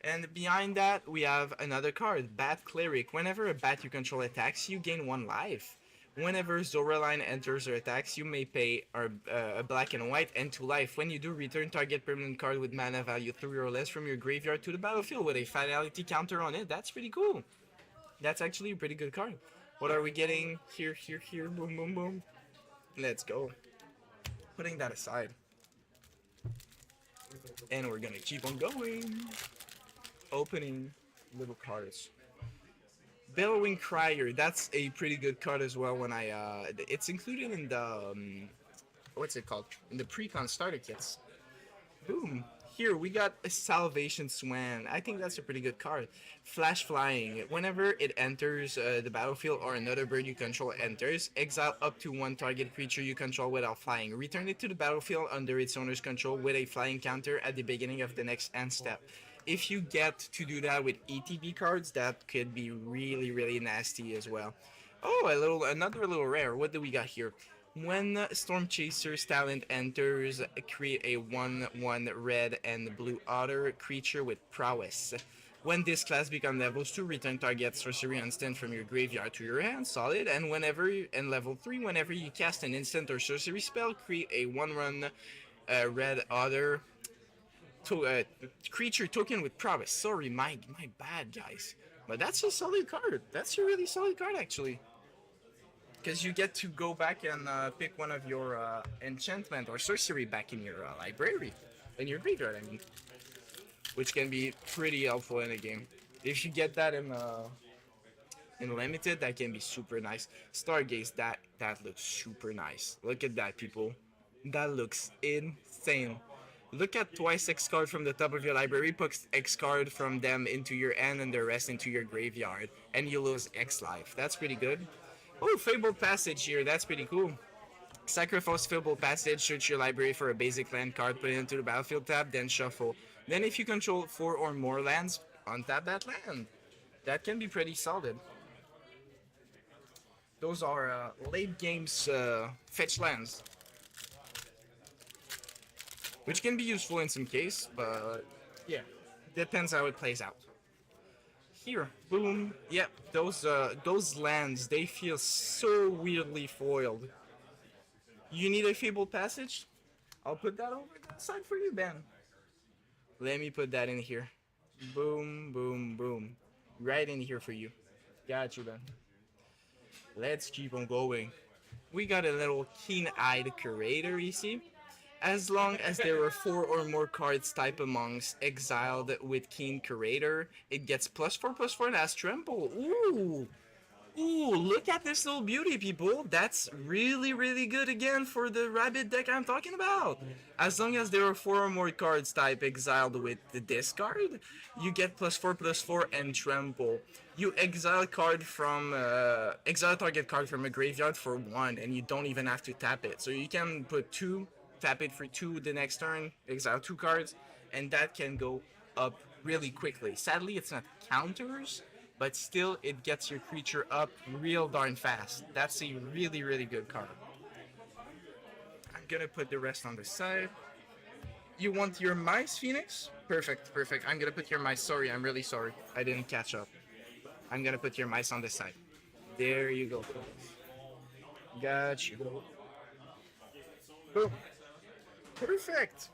And behind that, we have another card, Bat Cleric. Whenever a bat you control attacks, you gain 1 life. Whenever Zoraline enters or attacks, you may pay a black and white and 2 life. When you do, return target permanent card with mana value 3 or less from your graveyard to the battlefield with a fatality counter on it. That's pretty cool. That's actually a pretty good card. What are we getting? Here, boom, boom, boom. Let's go. Putting that aside. And we're gonna keep on going. Opening little cards. Bellowing Crier, that's a pretty good card as well. When it's included in the what's it called? In the pre-con starter kits. Boom. Here we got a Salvation Swan. I think that's a pretty good card. Flash Flying. Whenever it enters the battlefield or another bird you control enters, exile up to 1 target creature you control without flying. Return it to the battlefield under its owner's control with a flying counter at the beginning of the next end step. If you get to do that with ETB cards, that could be really nasty as well. Oh, another little rare. What do we got here? When Storm Chaser's talent enters, create a 1/1 red and blue otter creature with prowess. When this class becomes level 2, return target sorcery instant from your graveyard to your hand, solid. And level 3, whenever you cast an instant or sorcery spell, create a 1/1 red otter creature token with prowess. Sorry, my bad, guys. But that's a solid card. That's a really solid card, actually. Because you get to go back and pick one of your enchantment or sorcery back in your library. In your graveyard, I mean. Which can be pretty helpful in a game. If you get that in limited, that can be super nice. Stargaze, that looks super nice. Look at that, people. That looks insane. Look at twice X card from the top of your library, put X card from them into your hand and the rest into your graveyard, and you lose X life. That's pretty good. Oh, Fabled Passage here, that's pretty cool. Sacrifice Fabled Passage, search your library for a basic land card, put it into the battlefield tab, then shuffle. Then if you control 4 or more lands, untap that land. That can be pretty solid. Those are late games fetch lands. Which can be useful in some case, but yeah, depends how it plays out. Here, boom. Yep, those lands, they feel so weirdly foiled. You need a Fabled Passage? I'll put that over that side for you, Ben. Let me put that in here. Boom, boom, boom. Right in here for you. Got you, Ben. Let's keep on going. We got a little keen-eyed curator, you see? As long as there are 4 or more cards type amongst exiled with Keen Curator, it gets +4/+4 and has Trample. Ooh! Ooh, look at this little beauty, people. That's really good again for the rabbit deck I'm talking about. As long as there are 4 or more cards type exiled with the discard, you get +4/+4 and Trample. You exile target card from a graveyard for 1, and you don't even have to tap it. So you can put 2, tap it for 2 the next turn, exile 2 cards, and that can go up really quickly. Sadly, it's not counters, but still it gets your creature up real darn fast. That's a really good card. I'm gonna put the rest on the side. You want your mice, Phoenix? Perfect. I'm gonna put your mice. Sorry, I'm really sorry. I didn't catch up. I'm gonna put your mice on the side. There you go. Got you. Boom. Perfect.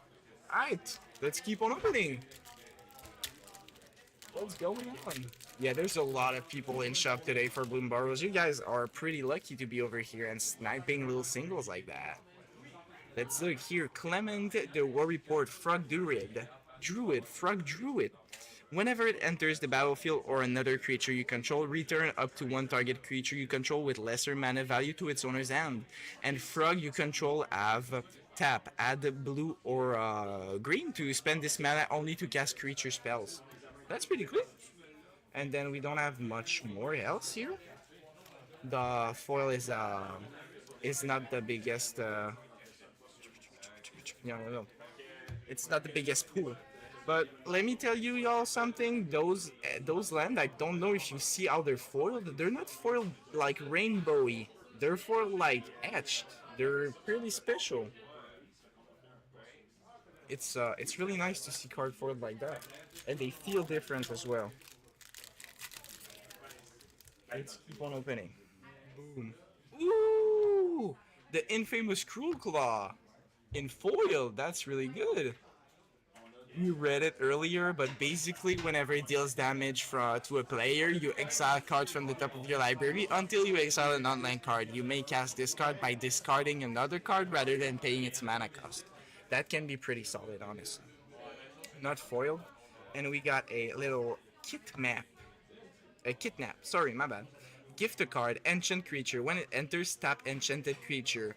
Alright, let's keep on opening. What's going on? Yeah, there's a lot of people in shop today for Bloomburrows. You guys are pretty lucky to be over here and sniping little singles like that. Let's look here. Clement the War Report, Frog Druid, Frog Druid. Whenever it enters the battlefield or another creature you control, return up to one target creature you control with lesser mana value to its owner's hand. And Frog you control have tap, add blue or green to spend this mana only to cast creature spells. That's pretty cool. And then we don't have much more else here. The foil is not the biggest. No. It's not the biggest pool. But let me tell you y'all something. Those land, I don't know if you see how they're foiled. They're not foiled like rainbowy. They're foiled like etched. They're pretty special. It's really nice to see card foiled like that, and they feel different as well. Let's keep on opening. Boom. Ooh, the infamous Cruel Claw in foil. That's really good. You read it earlier, but basically whenever it deals damage to a player, you exile cards from the top of your library until you exile a non-land card. You may cast this card by discarding another card rather than paying its mana cost. That can be pretty solid, honestly. Not foiled. And we got a little kidnap, sorry, my bad. Gift a card, enchant creature. When it enters, tap enchanted creature.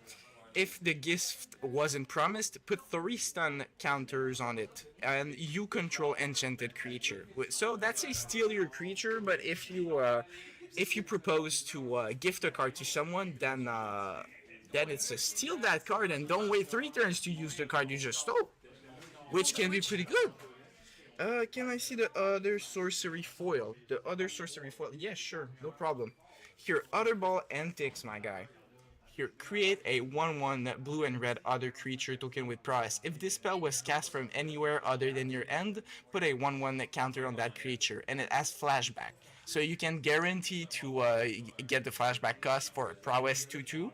If the gift wasn't promised, put 3 stun counters on it, and you control enchanted creature. So that's a steal your creature, but if you propose to gift a card to someone, then it's a steal that card and don't wait 3 turns to use the card you just stole, which can be pretty good. Can I see the other sorcery foil? Yeah, sure, no problem. Here, Other Ball Antics, my guy. Here, create a 1/1 blue and red other creature token with prowess. If this spell was cast from anywhere other than your end, put a 1/1 counter on that creature, and it has flashback. So you can guarantee to get the flashback cost for prowess 2/2.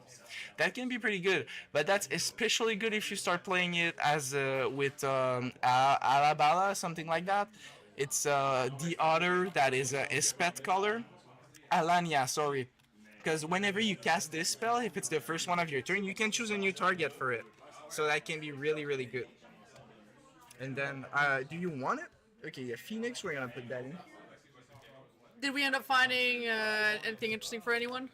That can be pretty good, but that's especially good if you start playing it as with Alabala, something like that. It's the otter that is a Espet color. Alania, sorry. Because whenever you cast this spell, if it's the first one of your turn, you can choose a new target for it. So that can be really, really good. And then, do you want it? Okay, yeah, Phoenix, we're gonna put that in. Did we end up finding anything interesting for anyone?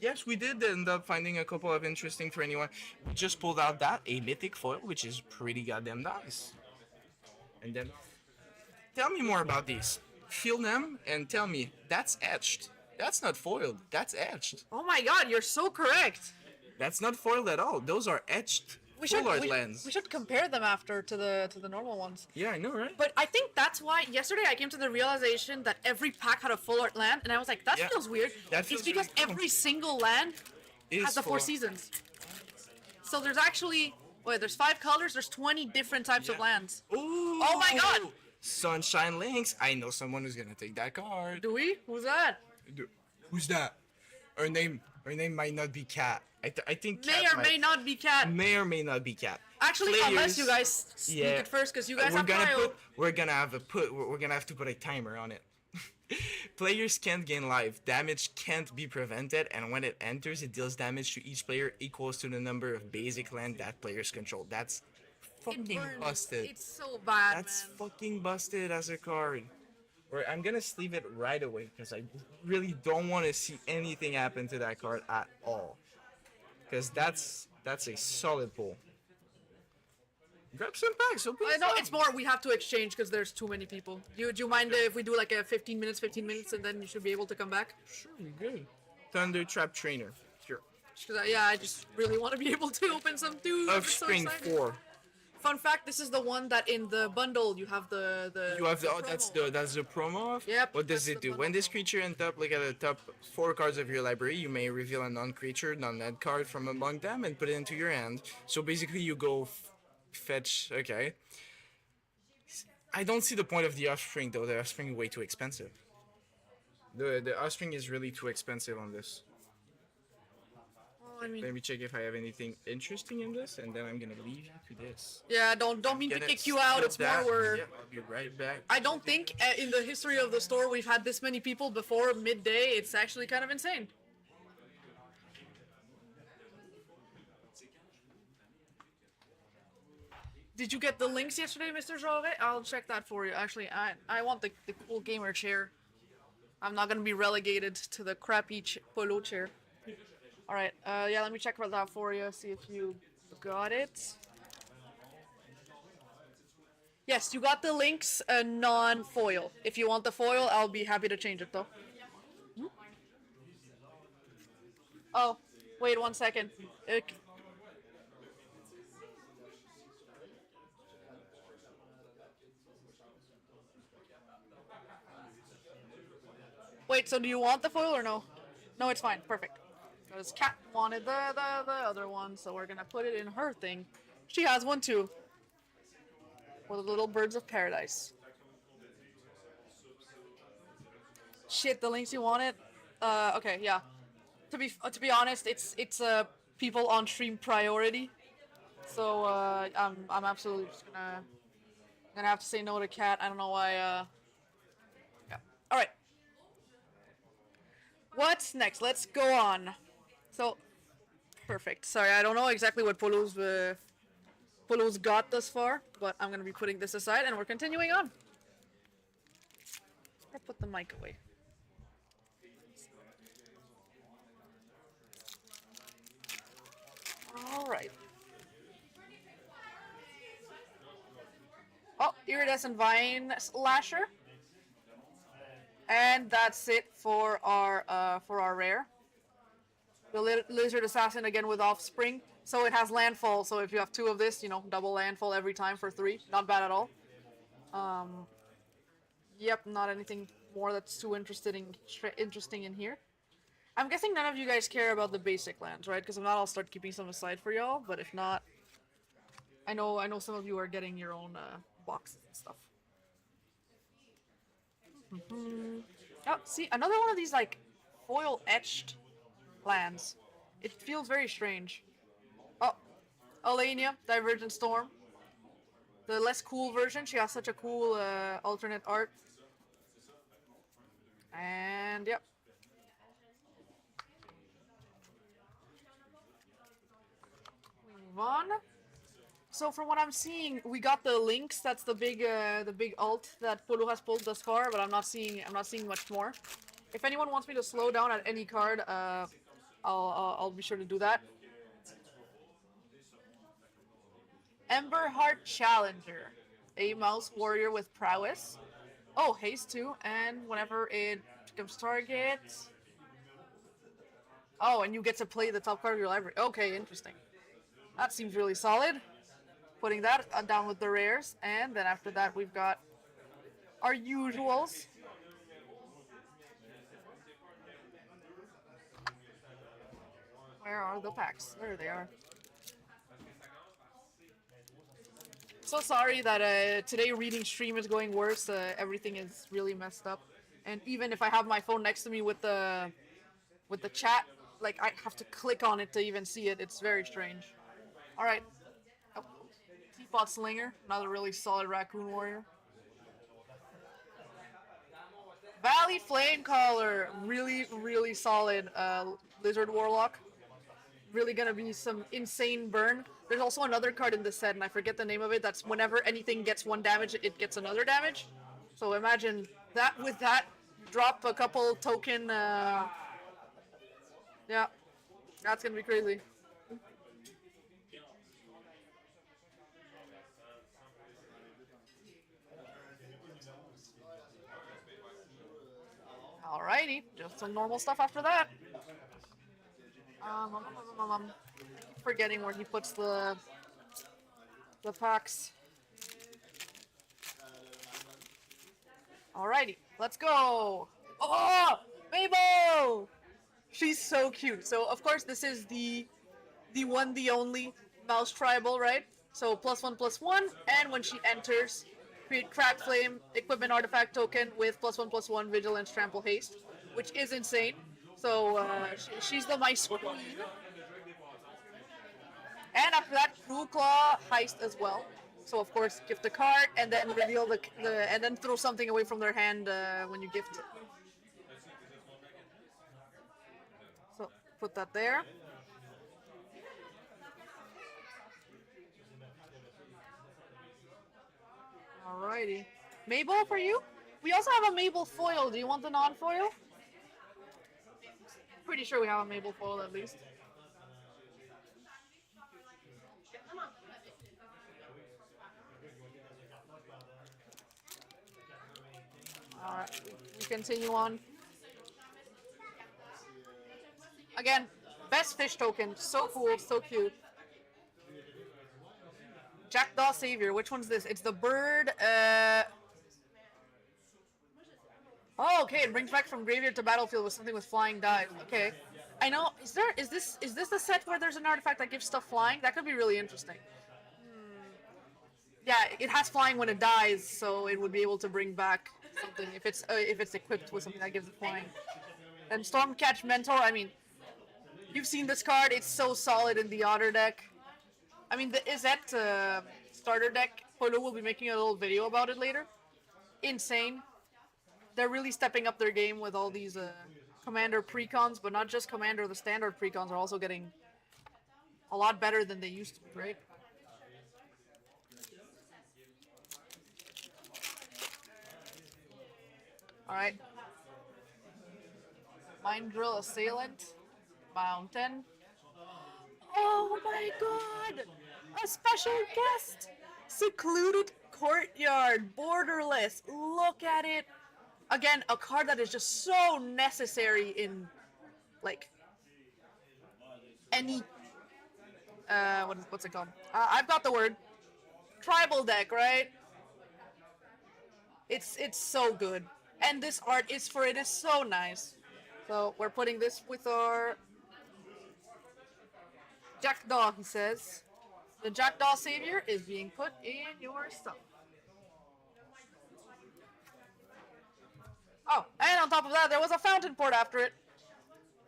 Yes, we did end up finding a couple of interesting for anyone. We just pulled out a mythic foil, which is pretty goddamn nice. And then, tell me more about these. Feel them and tell me, that's etched. That's not foiled. That's etched. Oh my god, you're so correct. That's not foiled at all. Those are etched full art lands. We should compare them after to the normal ones. Yeah, I know, right? But I think that's why yesterday I came to the realization that every pack had a full art land, and I was like, that feels weird. That feels it's because really cool. every single land has the 4 seasons. So there's actually there's 5 colors. There's 20 different types of lands. Ooh, oh my god! Sunshine Links. I know someone who's gonna take that card. Do we? Who's that? Who's that? Her name might not be Cat. I think may or may not be Cat. May or may not be Cat. Actually, unless you guys sneak it first, because you guys have pile. We're gonna have to put a timer on it. Players can't gain life. Damage can't be prevented, and when it enters, it deals damage to each player equals to the number of basic land that players control. That's fucking busted. It's so bad. That's fucking busted as a card. I'm gonna sleeve it right away because I really don't want to see anything happen to that card at all. Because that's a solid pull. Grab some packs. I know it's more. We have to exchange because there's too many people. Do you mind if we do like a 15 minutes, and then you should be able to come back? Sure, we good. Thunder Trap Trainer. Sure. I just really want to be able to open some too. Offspring 4. Fun fact: this is the one that in the bundle you have the. You have that's the promo of. Yep. What does it do? When this creature ends up, look at the top 4 cards of your library. You may reveal a non-creature, non-land card from among them and put it into your hand. So basically, you go fetch. Okay. I don't see the point of the Offspring though. The Offspring is way too expensive. The Offspring is really too expensive on this. I mean, Let me check if I have anything interesting in this, and then I'm gonna leave you to this. yeah, don't mean to Gonna kick you out. skip It's more that. where Yep, I'll be right back. I don't think in the history of the store we've had this many people before midday. It's actually kind of insane. Did you get the links yesterday, Mr. Jorge? I'll check that for you. Actually, I want the cool gamer chair. I'm not gonna be relegated to the crappy polo chair. All right. Yeah, let me check for that for you. See if you got it. Yes, you got the links, non-foil. If you want the foil, I'll be happy to change it though. Oh, wait 1 second. Wait, so do you want the foil or no? No, it's fine. Perfect. Because Kat wanted the other one, so we're gonna put it in her thing. She has one too. For the little birds of paradise. Shit, the links you wanted. Okay, yeah. To be honest, it's people on stream priority. So I'm absolutely just gonna have to say no to Kat. I don't know why. Yeah. All right. What's next? Let's go on. So, perfect. Sorry, I don't know exactly what Polo's got thus far, but I'm gonna be putting this aside and we're continuing on. I'll put the mic away. All right. Oh, iridescent vine lasher. And that's it for our rare. The lizard assassin again with offspring. So it has landfall. So if you have 2 of this, you know, double landfall every time for 3. Not bad at all. Yep, not anything more that's too interesting in here. I'm guessing none of you guys care about the basic lands, right? Because if not, I'll start keeping some aside for y'all. But if not, I know some of you are getting your own boxes and stuff. Oh, see, another one of these, like, foil etched lands. It feels very strange. Oh, Alania, Divergent Storm. The less cool version. She has such a cool alternate art. And, yep. Move on. So from what I'm seeing, we got the links. That's the big alt that Polo has pulled thus far, but I'm not seeing much more. If anyone wants me to slow down at any card, I'll be sure to do that. Emberheart Challenger, a mouse warrior with prowess. Oh, haste too, and whenever it becomes target. Oh, and you get to play the top card of your library. Okay, interesting. That seems really solid. Putting that down with the rares, and then after that we've got our usuals. Where are the packs? There they are. So sorry that today reading stream is going worse. Everything is really messed up, and even if I have my phone next to me with the chat, like I have to click on it to even see it. It's very strange. All right. Oh. Teapot Slinger, another really solid raccoon warrior. Valley Flamecaller, really solid lizard warlock. Really gonna be some insane burn. There's also another card in this set, and I forget the name of it. That's whenever anything gets 1 damage, it gets another damage. So imagine that with that, drop a couple token. Yeah, that's gonna be crazy. Alrighty, just some normal stuff after that. I keep forgetting where he puts the packs. Alrighty, let's go. Oh, Mabel! She's so cute. So of course this is the one, the only mouse tribal, right? So +1/+1, and when she enters, create Crack Flame equipment artifact token with +1/+1 vigilance, trample, haste, which is insane. So she's the mice queen. And after that, Cruel Claw heist as well. So of course, gift the card and then reveal the and then throw something away from their hand when you gift it. So put that there. Alrighty. Mabel for you? We also have a Mabel foil. Do you want the non-foil? Pretty sure we have a Mabel foil at least. Alright, we continue on. Again, best fish token. So cool, so cute. Jackdaw Savior. Which one's this? It's the bird. Oh, okay. It brings back from graveyard to battlefield with something with flying dive. Okay. I know. Is this the set where there's an artifact that gives stuff flying? That could be really interesting. Yeah, it has flying when it dies, so it would be able to bring back something if it's equipped with something that gives it flying. And Stormcatch Mentor. I mean, you've seen this card. It's so solid in the Otter deck. I mean, the Izet starter deck, Polo will be making a little video about it later. Insane. They're really stepping up their game with all these Commander precons, but not just Commander, the standard precons are also getting a lot better than they used to be, right? Alright. Mind Drill Assailant. Mountain. Oh my god! A special guest! Secluded Courtyard. Borderless. Look at it. Again, a card that is just so necessary in, like, any, what's it called? I've got the word. Tribal deck, right? It's so good. And this art is so nice. So, we're putting this with our Jackdaw, he says. The Jackdaw Savior is being put in your stuff. Oh, and on top of that, there was a Fountain Port after it.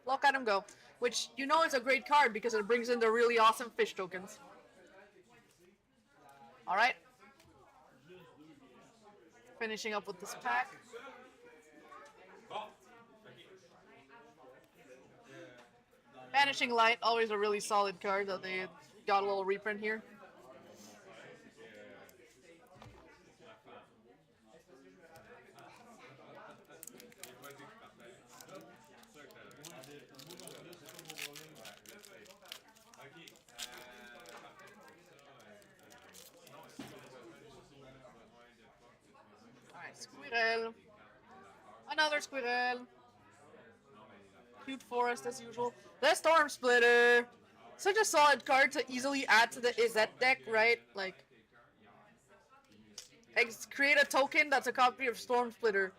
Look at him go. Which, you know, is a great card because it brings in the really awesome fish tokens. Alright. Finishing up with this pack. Vanishing Light, always a really solid card that they got a little reprint here. Alright, Squirrel. Another Squirrel. Cute Forest as usual. The Storm Splitter. Such a solid card to easily add to the Izet deck, right? Like, create a token that's a copy of Storm Splitter.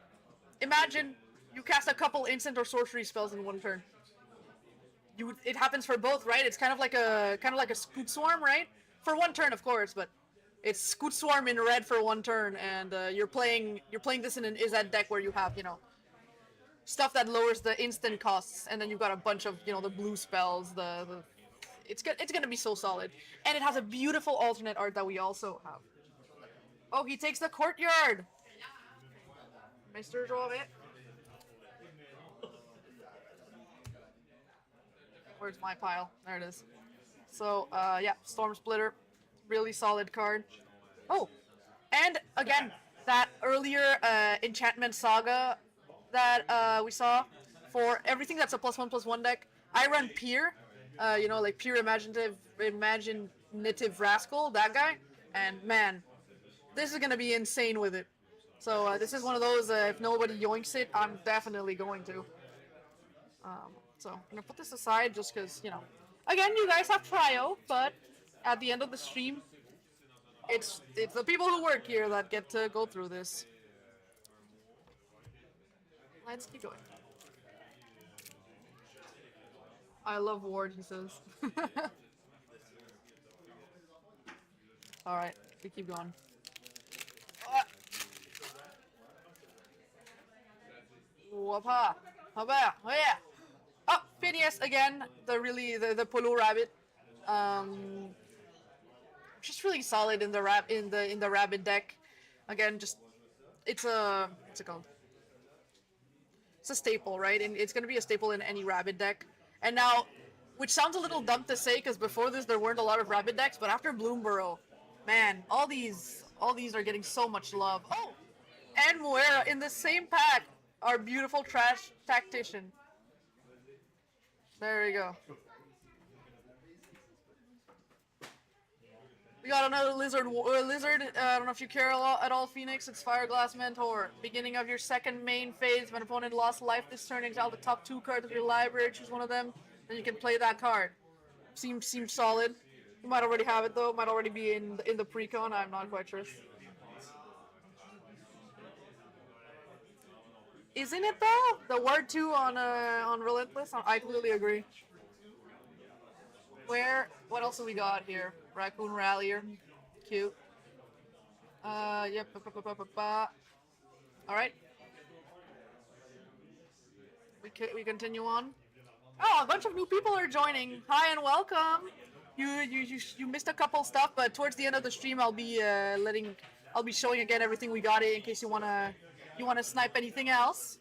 Imagine you cast a couple instant or sorcery spells in one turn. It happens for both, right? It's kind of like a Scoot Swarm, right? For one turn, of course, but it's Scoot Swarm in red for one turn, and you're playing this in an Izet deck where you have, you know, stuff that lowers the instant costs, and then you've got a bunch of, you know, the blue spells. It's gonna be so solid, and it has a beautiful alternate art that we also have. Oh, he takes the Courtyard. Mr. Joret. Where's my pile? There it is. So, yeah, Storm Splitter, really solid card. Oh, and again, that earlier Enchantment Saga that we saw for everything that's a +1/+1 deck. I run Peer, you know, like Pure Imaginative Rascal, that guy, and man, this is gonna be insane with it. So this is one of those, if nobody yoinks it, I'm definitely going to. So I'm gonna put this aside just because, you know, again, you guys have trio, but at the end of the stream, it's the people who work here that get to go through this. Let's keep going. I love Ward, he says. Alright, we keep going. Whoop-ha! Oh yeah! Oh, Phineas again, the Polo Rabbit. Just really solid in the rabbit deck. Again, just it's a what's it called? It's a staple, right? And it's gonna be a staple in any rabbit deck. And now, which sounds a little dumb to say, because before this there weren't a lot of rabbit decks, but after Bloomburrow, man, all these are getting so much love. Oh, and Moira in the same pack, our beautiful trash tactician. There we go. We got another lizard. I don't know if you care at all, Phoenix. It's Fireglass Mentor. Beginning of your second main phase. When an opponent lost life this turn, exile the top 2 cards of your library. Choose one of them, then you can play that card. Seems solid. You might already have it though. Might already be in the pre-con. I'm not quite sure. Isn't it though? The word 2 on Relentless. I completely agree. What else have we got here? Raccoon Rallier. Cute. Yep. Alright. We continue on. Oh, a bunch of new people are joining. Hi and welcome. You missed a couple stuff, but towards the end of the stream I'll be showing again everything we got in case you wanna snipe anything else.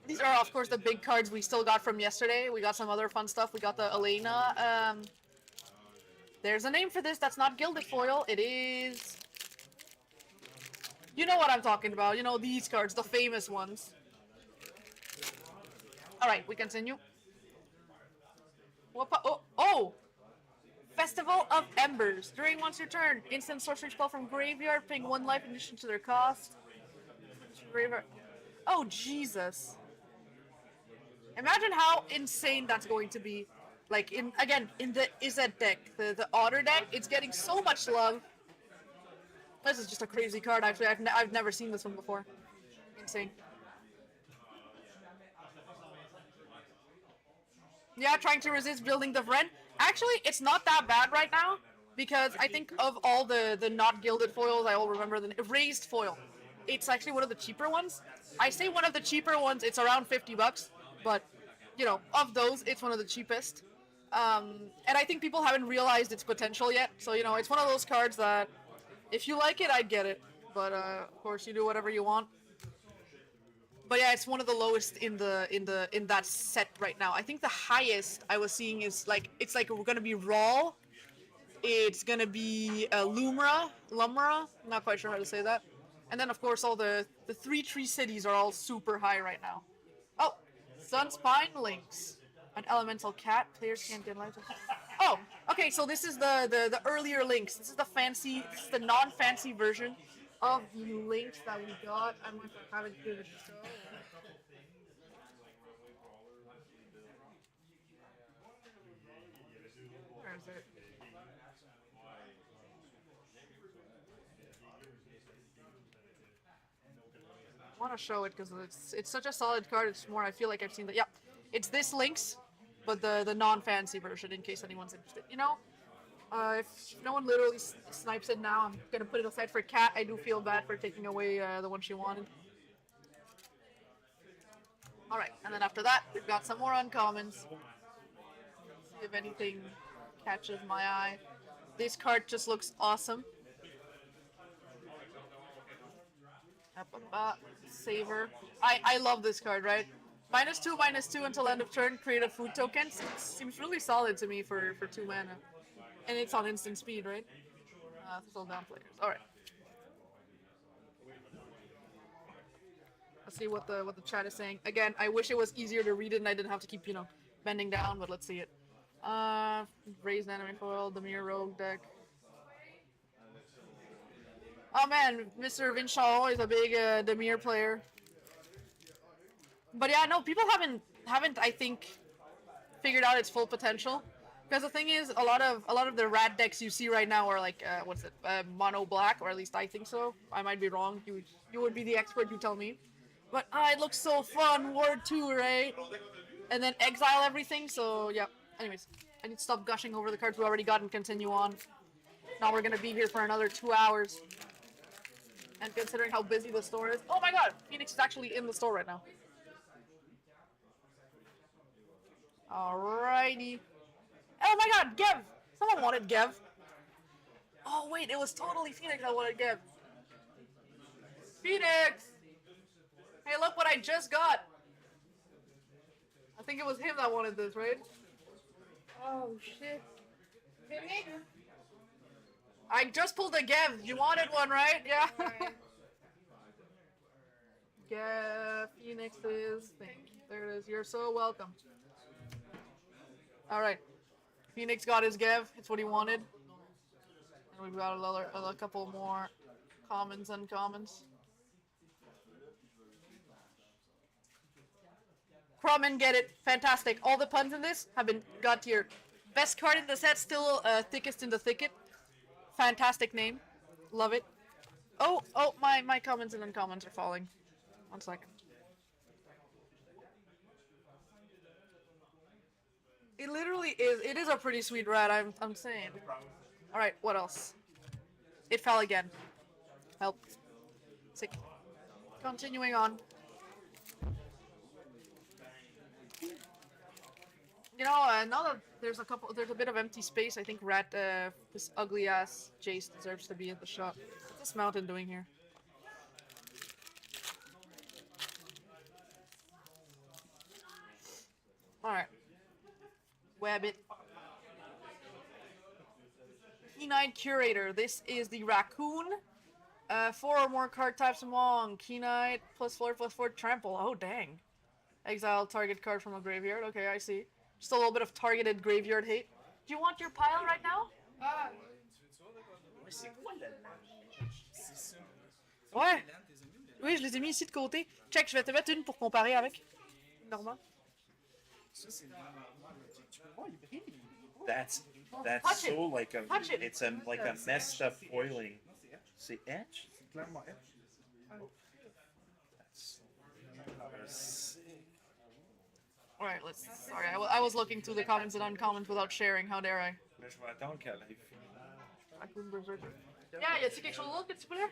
These are, of course, the big cards we still got from yesterday. We got some other fun stuff. We got the Elena. There's a name for this that's not gilded foil. It is... You know what I'm talking about. You know, these cards, the famous ones. Alright, we continue. Oh! Festival of Embers. During once your turn, instant sorcery spell from graveyard, paying 1 life in addition to their cost. Graveyard. Oh, Jesus. Imagine how insane that's going to be. Like, in the Izzet deck, the Otter deck, it's getting so much love. This is just a crazy card, actually. I've never seen this one before. Insane. Yeah, trying to resist building the Vren. Actually, it's not that bad right now, because I think of all the not gilded foils, I all remember the raised foil. It's actually one of the cheaper ones. I say one of the cheaper ones, it's around $50, but, you know, of those, it's one of the cheapest. And I think people haven't realized its potential yet, so, you know, it's one of those cards that, if you like it, I'd get it. But, of course, you do whatever you want. But yeah, it's one of the lowest in that set right now. I think the highest I was seeing is, like, it's like we're gonna be Raw. It's gonna be Lumra, I'm not quite sure how to say that. And then, of course, all the 3 tree cities are all super high right now. Oh, Sunspine Lynx. An elemental cat. Players can't get life. Oh, okay, so this is the earlier Lynx. This is the non-fancy version of the Lynx that we got. I might have it here to show. Where is it? I want to show it because it's such a solid card. It's more, I feel like I've seen that. Yeah, it's this Lynx, but the non-fancy version, in case anyone's interested. You know, if no one literally snipes it now, I'm gonna put it aside for Cat. I do feel bad for taking away the one she wanted. All right, and then after that, we've got some more uncommons. See if anything catches my eye. This card just looks awesome. Saver. I love this card, right? -2/-2 until end of turn, create a food token. Seems really solid to me for 2 mana. And it's on instant speed, right? Slow down players. Alright. Let's see what the chat is saying. Again, I wish it was easier to read it and I didn't have to keep, you know, bending down, but let's see it. Raised enemy foil, Demir Rogue deck. Oh man, Mr. Vinshaw, always a big Demir player. But yeah, no, people haven't I think figured out its full potential. Because the thing is, a lot of the rat decks you see right now are like mono black, or at least I think so. I might be wrong. You would be the expert. You tell me. But it looks so fun. Ward 2, right? And then exile everything. So yeah. Anyways, I need to stop gushing over the cards we already got and continue on. Now we're gonna be here for another 2 hours. And considering how busy the store is, oh my God, Phoenix is actually in the store right now. Alrighty. Oh my god, Gev! Someone wanted Gev. Oh wait, it was totally Phoenix that wanted Gev. Phoenix! Hey, look what I just got! I think it was him that wanted this, right? Oh shit. Phoenix? I just pulled a Gev. You wanted one, right? Yeah. Gev, Phoenix's thing. There it is. You're so welcome. Alright. Phoenix got his Gev. It's what he wanted. And we've got a couple more commons, uncommons. Crumman, get it. Fantastic. All the puns in this have been got tier. Best card in the set, still thickest in the thicket. Fantastic name. Love it. Oh, my commons and uncommons are falling. 1 second. It literally is. It is a pretty sweet rat, I'm saying. Alright, what else? It fell again. Help. Sick. Continuing on. You know, now that there's a bit of empty space, I think this ugly ass Jace deserves to be in the shop. What's this mountain doing here? Alright. Wabbit. Keen-eyed Curator. This is the Raccoon. 4 or more card types among. Keen-eyed, +4/+4, trample. Oh, dang. Exile target card from a graveyard. Okay, I see. Just a little bit of targeted graveyard hate. Do you want your pile right now? Ouais. Oui, je les ai mis ici de côté. Check, je vais te mettre une pour comparer avec. Normal. That's Touch so it. like a Touch it. it's like a messed up foiling. C'est etch? That's Alright, sorry, I was looking through the comments and uncommons without sharing. How dare I? Mais je vais attendre qu'elle aille finir. Yeah, y a-t-il quelque chose d'autre que tu voulais?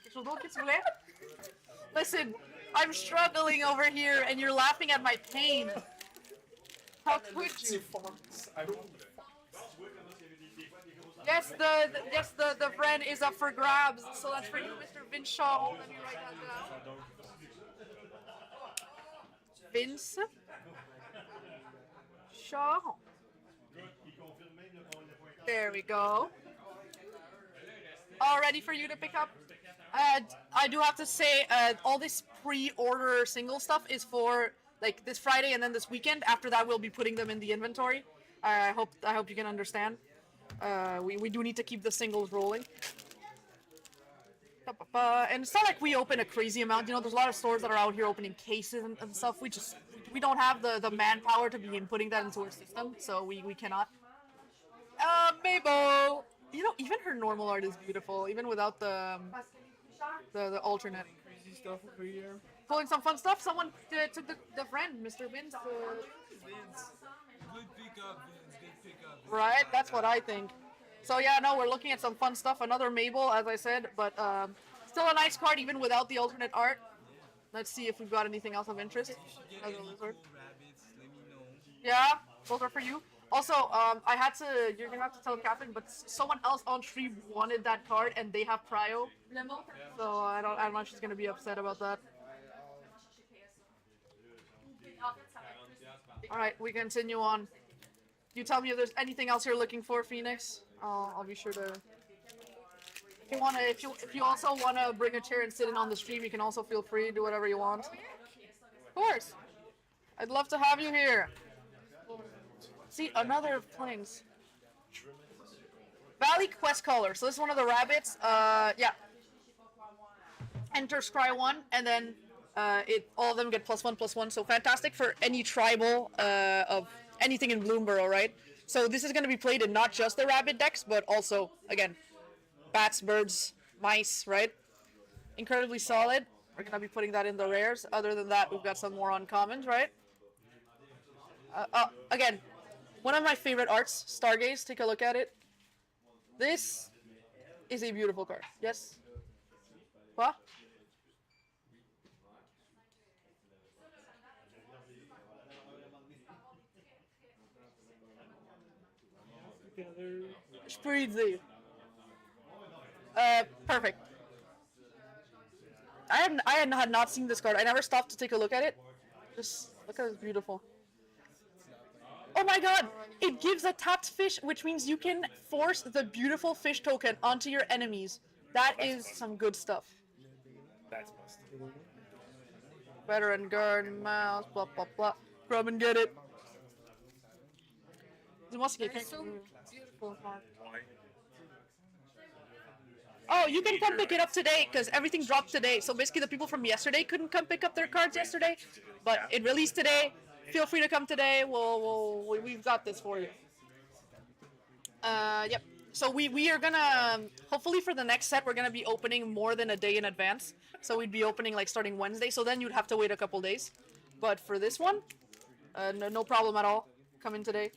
Quelque chose d'autre que tu voulais? Listen, I'm struggling over here and you're laughing at my pain. How could you? Yes, the friend is up for grabs, so that's for you, Mr. Vince Shaw. Let me write that down. Vince Shaw. There we go. All ready for you to pick up? I do have to say, all this pre-order single stuff is for like this Friday and then this weekend. After that, we'll be putting them in the inventory. I hope you can understand. We do need to keep the singles rolling. And it's not like we open a crazy amount. You know, there's a lot of stores that are out here opening cases and stuff. We don't have the manpower to be inputting that into our system, so we cannot. Mabel! You know, even her normal art is beautiful, even without the alternate. Crazy stuff over here. Pulling some fun stuff. Someone took the friend, Mr. Vince. Good pickup, Vince. Good pickup. Right, that's what I think. So yeah, no, we're looking at some fun stuff. Another Mabel, as I said, but still a nice card even without the alternate art. Let's see if we've got anything else of interest. As a lizard. Rabbits, let me know. Yeah, those are for you. Also, you're gonna have to tell Catherine, but someone else on stream wanted that card and they have prio. So I don't know if she's gonna be upset about that. Alright, we continue on. You tell me if there's anything else you're looking for, Phoenix. I'll be sure to. If you also wanna bring a chair and sit in on the stream, you can also feel free to do whatever you want. Of course. I'd love to have you here. See, another planes. Valley Quest Caller. So this is one of the rabbits. Yeah. Enter scry 1, and then all of them get +1/+1. So fantastic for any tribal of anything in Bloomburrow, right? So this is going to be played in not just the rabbit decks, but also, again, bats, birds, mice, right? Incredibly solid. We're going to be putting that in the rares. Other than that, we've got some more uncommons, right? Again, one of my favorite arts, Stargaze. Take a look at it. This is a beautiful card. Yes? What? Je peux y dire. Perfect. I had not seen this card. I never stopped to take a look at it. Just look at it's beautiful. Oh my god! It gives a tapped fish, which means you can force the beautiful fish token onto your enemies. That is some good stuff. That's busted. Veteran guard, mouse, blah blah blah. Grab and get it. Dis-moi si quelqu'un. It's so beautiful card. Why? Oh, you can come pick it up today because everything dropped today. So basically, the people from yesterday couldn't come pick up their cards yesterday, but it released today. Feel free to come today. We've got this for you. Yep. So we are gonna hopefully for the next set we're gonna be opening more than a day in advance. So we'd be opening like starting Wednesday. So then you'd have to wait a couple days. But for this one, no problem at all. Come in today.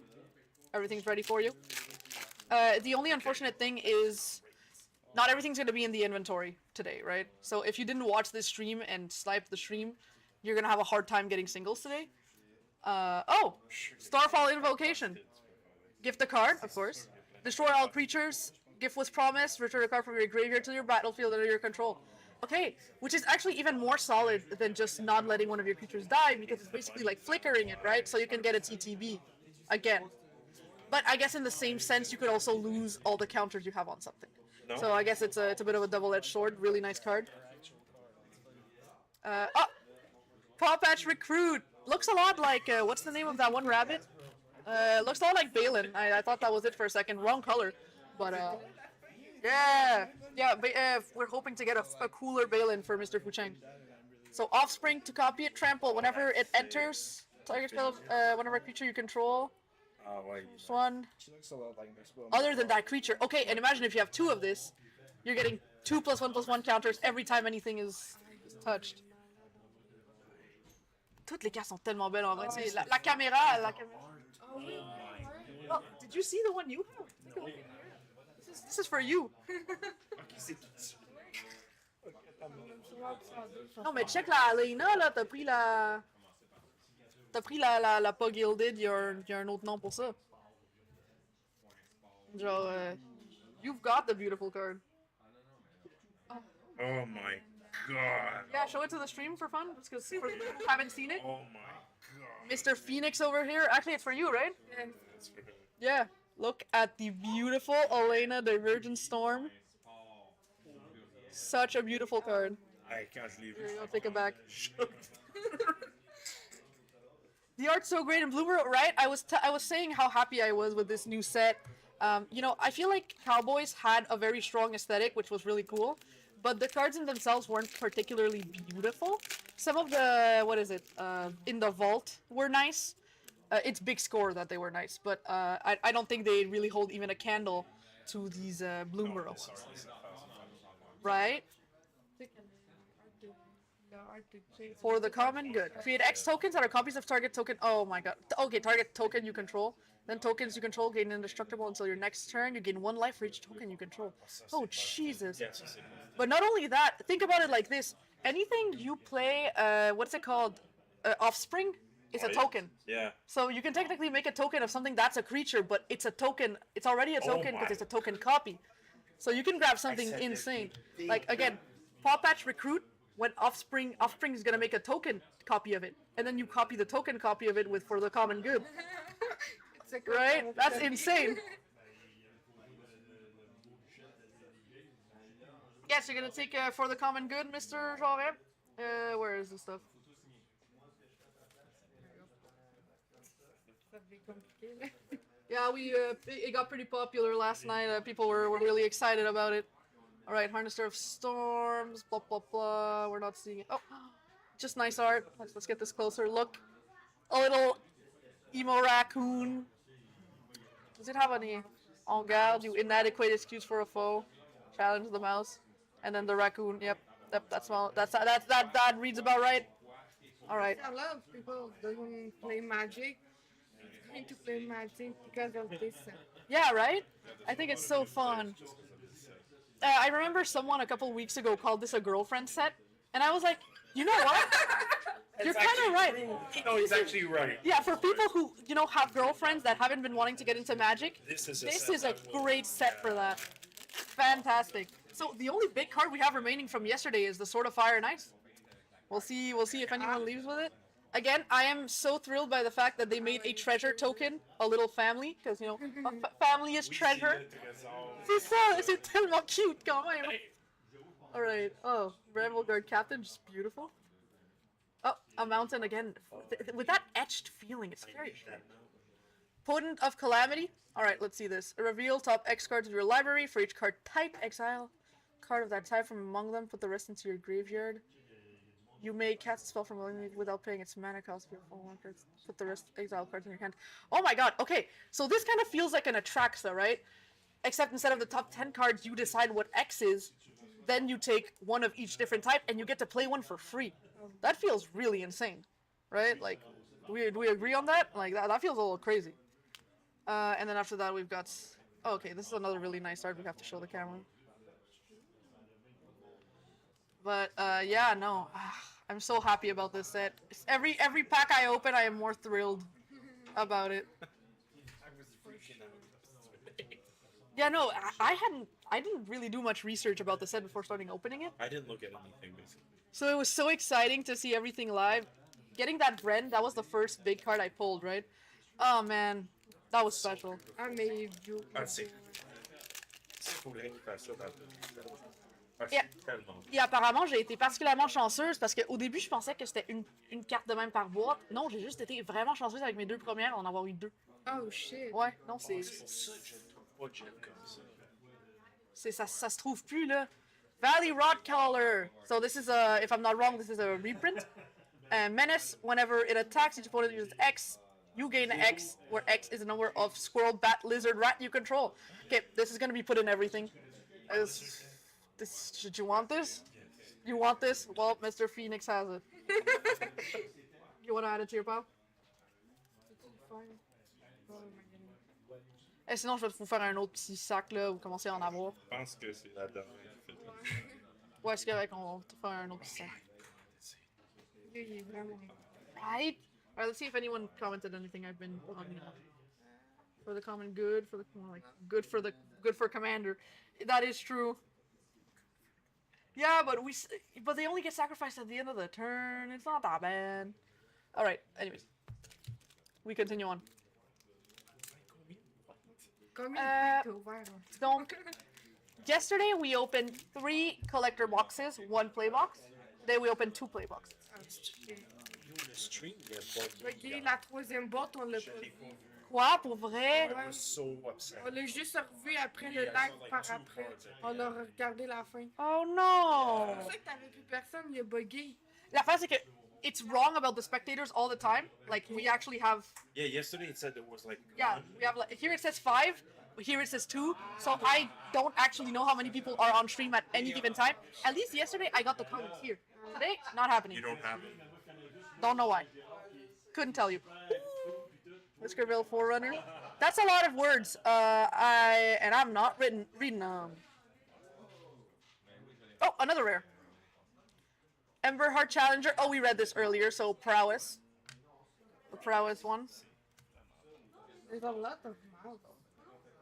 Everything's ready for you. The only unfortunate thing is not everything's going to be in the inventory today, right? So if you didn't watch this stream and snipe the stream, you're going to have a hard time getting singles today. Oh! Starfall Invocation. Gift a card, of course. Destroy all creatures. Gift was promised. Return a card from your graveyard to your battlefield under your control. Okay, which is actually even more solid than just not letting one of your creatures die, because it's basically like flickering it, right? So you can get its ETB again. But I guess in the same sense, you could also lose all the counters you have on something. No? So I guess it's a bit of a double-edged sword. Really nice card. Oh! Paw Patch Recruit! Looks a lot like, what's the name of that one rabbit? Looks a lot like Balin. I thought that was it for a second. Wrong color. But, yeah! Yeah, we're hoping to get a cooler Balin for Mr. Fucheng. So Offspring to copy it, trample. Whenever it enters, target spell, whenever a creature you control. This one. She looks a lot like Miss Bloom. Other than that creature. Okay, and imagine if you have two of this, you're getting 2+1/+1 counters every time anything is touched. Toutes les cartes sont tellement belles en vrai. C'est la caméra, la caméra. Oh, did you see the one you have? Take a look. This is for you. Non mais check la Alena là, t'as pris la pas gilded, il y a un autre nom pour ça. Genre, you've got the beautiful card. Oh my god. Yeah, show it to the stream for fun, just because for people who haven't seen it. Oh my god. Mr. Phoenix over here, actually it's for you, right? That's for him. Yeah, look at the beautiful Elena Divergent Storm. Such a beautiful card. I can't leave Here it. you go, take it back. The art's so great in Bloomburrow, right? I was saying how happy I was with this new set. You know, I feel like Cowboys had a very strong aesthetic, which was really cool, but the cards in themselves weren't particularly beautiful. Some of the, what is it, in the vault were nice. It's Big Score that they were nice, but I don't think they really hold even a candle to these Bloomburrow. Right? For the common good. Create X tokens that are copies of target token. Oh my god. Okay, target token you control. Then tokens you control gain indestructible until your next turn. You gain 1 life for each token you control. Oh, Jesus. But not only that, think about it like this. Anything you play, what's it called? Offspring is a token. Yeah. So you can technically make a token of something that's a creature, but it's a token. It's already a token because my. it's a token copy. So you can grab something insane. Like, again, Paw Patch Recruit. When Offspring is gonna make a token copy of it, and then you copy the token copy of it with for the common good. Right? That's insane. Yes, you're gonna take for the common good, Mr. Jean. Where is this stuff? Yeah, it got pretty popular last night. People were really excited about it. All right, Harnester of Storms, blah, blah, blah. We're not seeing it. Oh, just nice art. Let's get this closer. Look, a little emo raccoon. Does it have any en garde? You inadequate excuse for a foe. Challenge the mouse. And then the raccoon. Yep, that reads about right. All right. A lot of people don't play Magic. It's going to play Magic because of this. Yeah, right? I think it's so fun. I remember someone a couple weeks ago called this a girlfriend set, and I was like, you know what? You're kind of right. No, he's actually right. Yeah, for people who, you know, have girlfriends that haven't been wanting to get into Magic, This is a great set for that. Fantastic. So the only big card we have remaining from yesterday is the Sword of Fire and Ice. We'll see if anyone leaves with it. Again, I am so thrilled by the fact that they made a treasure token, a little family, because, you know, family is treasure. C'est ça, c'est tellement cute quand même. Alright, oh, Bramble Guard Captain, just beautiful. Oh, a mountain again. With that etched feeling, it's very pretty. Potent of Calamity. Alright, let's see this. Reveal top X cards of your library. For each card type, exile card of that type from among them. Put the rest into your graveyard. You may cast a spell from without paying its mana cost. Put the rest exile cards in your hand. Oh my god, okay. So this kind of feels like an Atraxa, right? Except instead of the top 10 cards, you decide what X is. Then you take one of each different type, and you get to play one for free. That feels really insane, right? Like, do we agree on that? Like, that feels a little crazy. And then after that, we've got... Oh, okay, this is another really nice art we have to show the camera. But, yeah, no. I'm so happy about this set. Every pack I open, I am more thrilled about it. Yeah, no, I didn't really do much research about the set before starting opening it. I didn't look at anything, basically. So it was so exciting to see everything live. Getting that Bren, that was the first big card I pulled, right? Oh man, that was special. Yeah. Et apparemment, j'ai été particulièrement chanceuse parce qu'au début, je pensais que c'était une carte de même par boîte. Non, j'ai juste été vraiment chanceuse avec mes deux premières, en avoir eu deux. Oh shit. Ouais, non, c'est... Ça se trouve plus, là. Valley Rod Caller. So this is a, if I'm not wrong, this is a reprint. Menace, whenever it attacks, each opponent uses X, you gain X, where X is the number of squirrel, bat, lizard, rat you control. Okay, this is gonna be put in everything. Should you want this? You want this? Well, Mr. Phoenix has it. You wanna add it to your pile? Et sinon, je vais vous faire un autre petit sac, là, vous commencez à en avoir. Je pense que c'est la dernière. Ouais, c'est correct, on va te faire un autre petit sac. Right? Alright, let's see if anyone commented anything I've been on, for the common good, for the, like, good for commander. That is true. Yeah, but they only get sacrificed at the end of the turn. It's not that bad. Alright, anyways. We continue on. Donc, yesterday we opened 3 collector boxes, 1 play box. Today we opened 2 play boxes. Ok, la troisième boîte, on l'a pas vu. Quoi, pour vrai? On l'a juste revu après le live par après. On a regardé la fin. Oh non! C'est pour ça que t'avais plus personne, il a bugué. L'affaire c'est que it's wrong about the spectators all the time. Like, we actually have... Yeah, yesterday it said there was like... Yeah, we have like... Here it says 5, here it says 2. So I don't actually know how many people are on stream at any given time. At least yesterday I got the comments here. Today, not happening. You don't have it. Don't know why. Couldn't tell you. Whiskerville Forerunner. That's a lot of words. I'm not reading them. Oh, another rare. Emberheart Challenger. Oh, we read this earlier, so Prowess. The Prowess ones. There's a lot of mouths.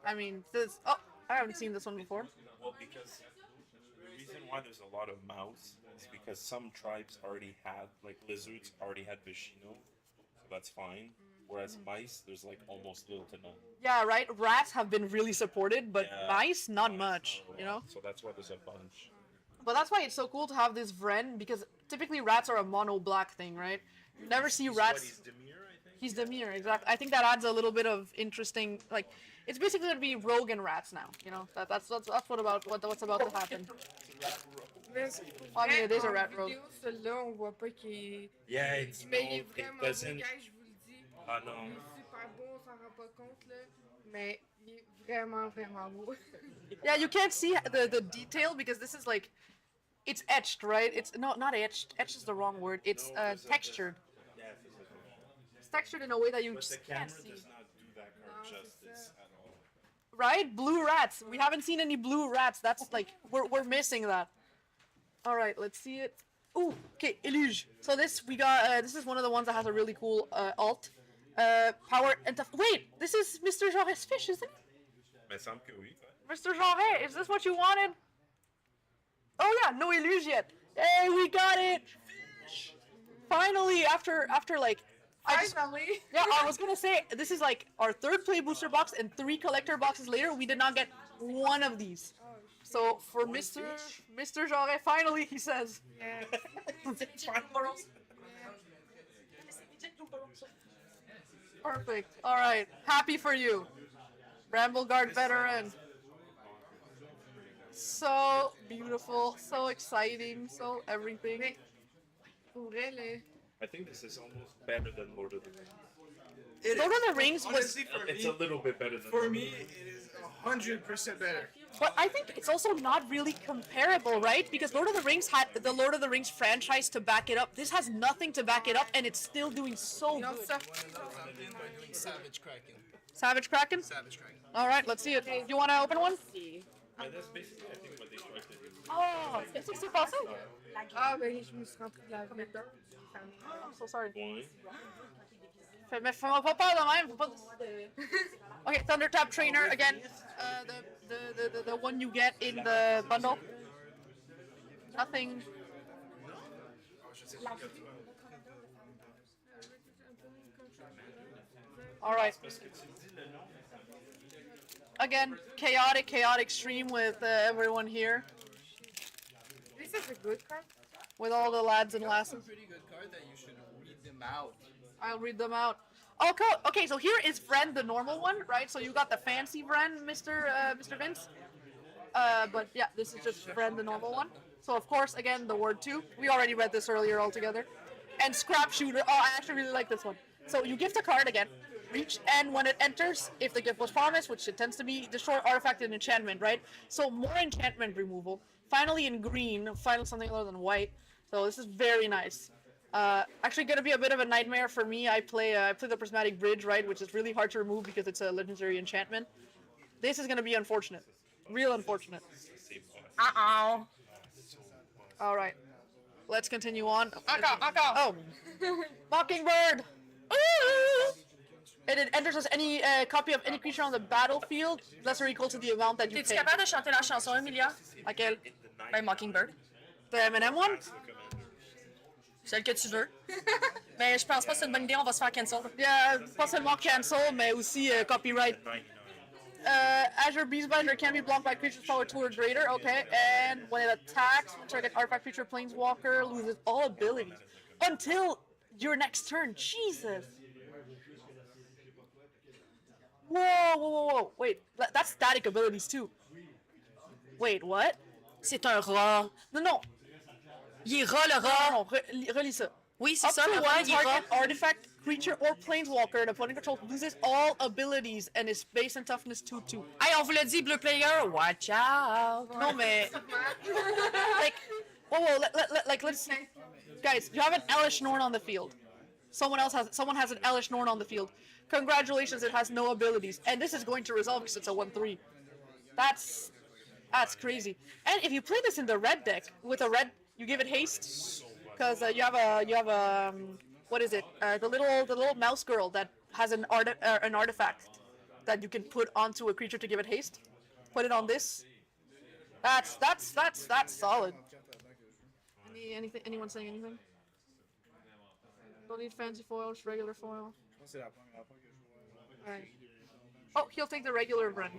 I mean, this... Oh, I haven't seen this one before. Well, because the reason why there's a lot of mouse is because some tribes already had, like lizards already had Vishino, so that's fine. Whereas mice, there's like almost little to none. Yeah, right? Rats have been really supported, but Yeah. mice, not much, you know? So that's why there's a bunch. But that's why it's so cool to have this Vren, because typically rats are a mono-black thing, right? You never see rats... He's Demir, I think? He's Demir, exactly. I think that adds a little bit of interesting, like, it's basically gonna be rogue and rats now, you know? That's what's about to happen. I mean, it is a rat rogue. Celui-là, on voit pas qu'il Yeah, it's mais il est it vraiment doesn't. beau, gars, je vous le dis. Ah Il non. est super beau, on s'en rend pas compte, là. Mais il est vraiment, vraiment beau. Yeah, you can't see the detail because this is like, it's etched, right? It's not etched. Etched is the wrong word. It's textured. It's textured in a way that you But the just camera can't see. does not do that card justice at all. Right? Blue rats. We haven't seen any blue rats. That's like, we're missing that. All right, let's see it. Ooh, okay, Illuge. So this we got. This is one of the ones that has a really cool alt. Power and wait, this is Mr. Jarret's fish, isn't it? Mais semble que oui. Mr. Jarret, is this what you wanted? Oh yeah, no Illuge yet. Hey, we got it. Finally, after like. Finally. Yeah, I was gonna say this is like our third play booster box, and 3 collector boxes later, we did not get one of these. So for Mr. Jarret, finally he says. Perfect. All right, happy for you, Brambleguard veteran. So beautiful, so exciting, so everything. Pour vrai, là. I think this is almost better than Lord of the Rings. Lord of the Rings was, Honestly, for It's me, a little bit better than. for me, it is 100% better. but I think it's also not really comparable, right? Because Lord of the Rings had the Lord of the Rings franchise to back it up. This has nothing to back it up, and it's still doing so Non, good. ça. Savage Kraken. Savage Kraken? Savage Kraken. All right, let's see it. You want to open one? And that's basically, I think, what they tried to do. Oh, c'est ce qui s'est passé? Ah, ben, je me suis rempli de la méthode. I'm so sorry. Why? Mais fais-moi pas peur de même. Faut pas... Okay, Thunder Tap Trainer again. The one you get in the bundle. Nothing. All right. Again, chaotic stream with everyone here, This is a good card. with all the lads and lasses. Pretty good card that you should read them out. I'll read them out. Okay, so here is Vren, the normal one, right? So you got the fancy Vren, Mr. Vince. But yeah, this is just Vren, the normal one. So of course, again, the word 2. We already read this earlier altogether. And Scrap Shooter. Oh, I actually really like this one. So you gift a card again, reach, and when it enters, if the gift was promised, which it tends to be, destroy artifact and enchantment, right? So more enchantment removal. Finally in green, finally something other than white. So this is very nice. Actually gonna be a bit of a nightmare for me. I play the Prismatic Bridge, right, which is really hard to remove because it's a legendary enchantment. This is gonna be unfortunate. Real unfortunate. Uh-oh. All right. Let's continue on. Encore. Oh, Mockingbird. Ooh! And it enters as any copy of any creature on the battlefield, less or equal to the amount that you T'es-tu pay. capable de chanter la chanson, Emilia? Laquelle? Ben, Mockingbird. The M&M one? Celle que tu veux. Mais je pense pas que c'est une bonne idée, on va se faire cancel. Yeah, pas seulement cancel, mais aussi copyright. Azure Beastbinder can be blocked by creatures power 2 or greater, okay. And when it attacks, target artifact creature planeswalker loses all abilities until your next turn. Jesus. Whoa. Wait, that's static abilities too. Wait, what? C'est un rat. Non. Il est rat, le rat. Non, relis ça. Oui, c'est Up ça, to le one rat, il est rat. target artifact, creature, or planeswalker the opponent controls loses all abilities and is base and toughness 2/2. Hey, on vous l'a dit, bleu player, watch out. No, mais... like, let's see. Guys, you have an Elish Norn on the field. Someone has an Elish Norn on the field. Congratulations, it has no abilities. And this is going to resolve because it's a 1/3. That's crazy. And if you play this in the red deck, with a red, you give it haste. Because you have a what is it? The little mouse girl that has an artifact that you can put onto a creature to give it haste. Put it on this. That's solid. Anyone saying anything? Don't need fancy foil, just regular foil. Alright. Oh, he'll take the regular Vren.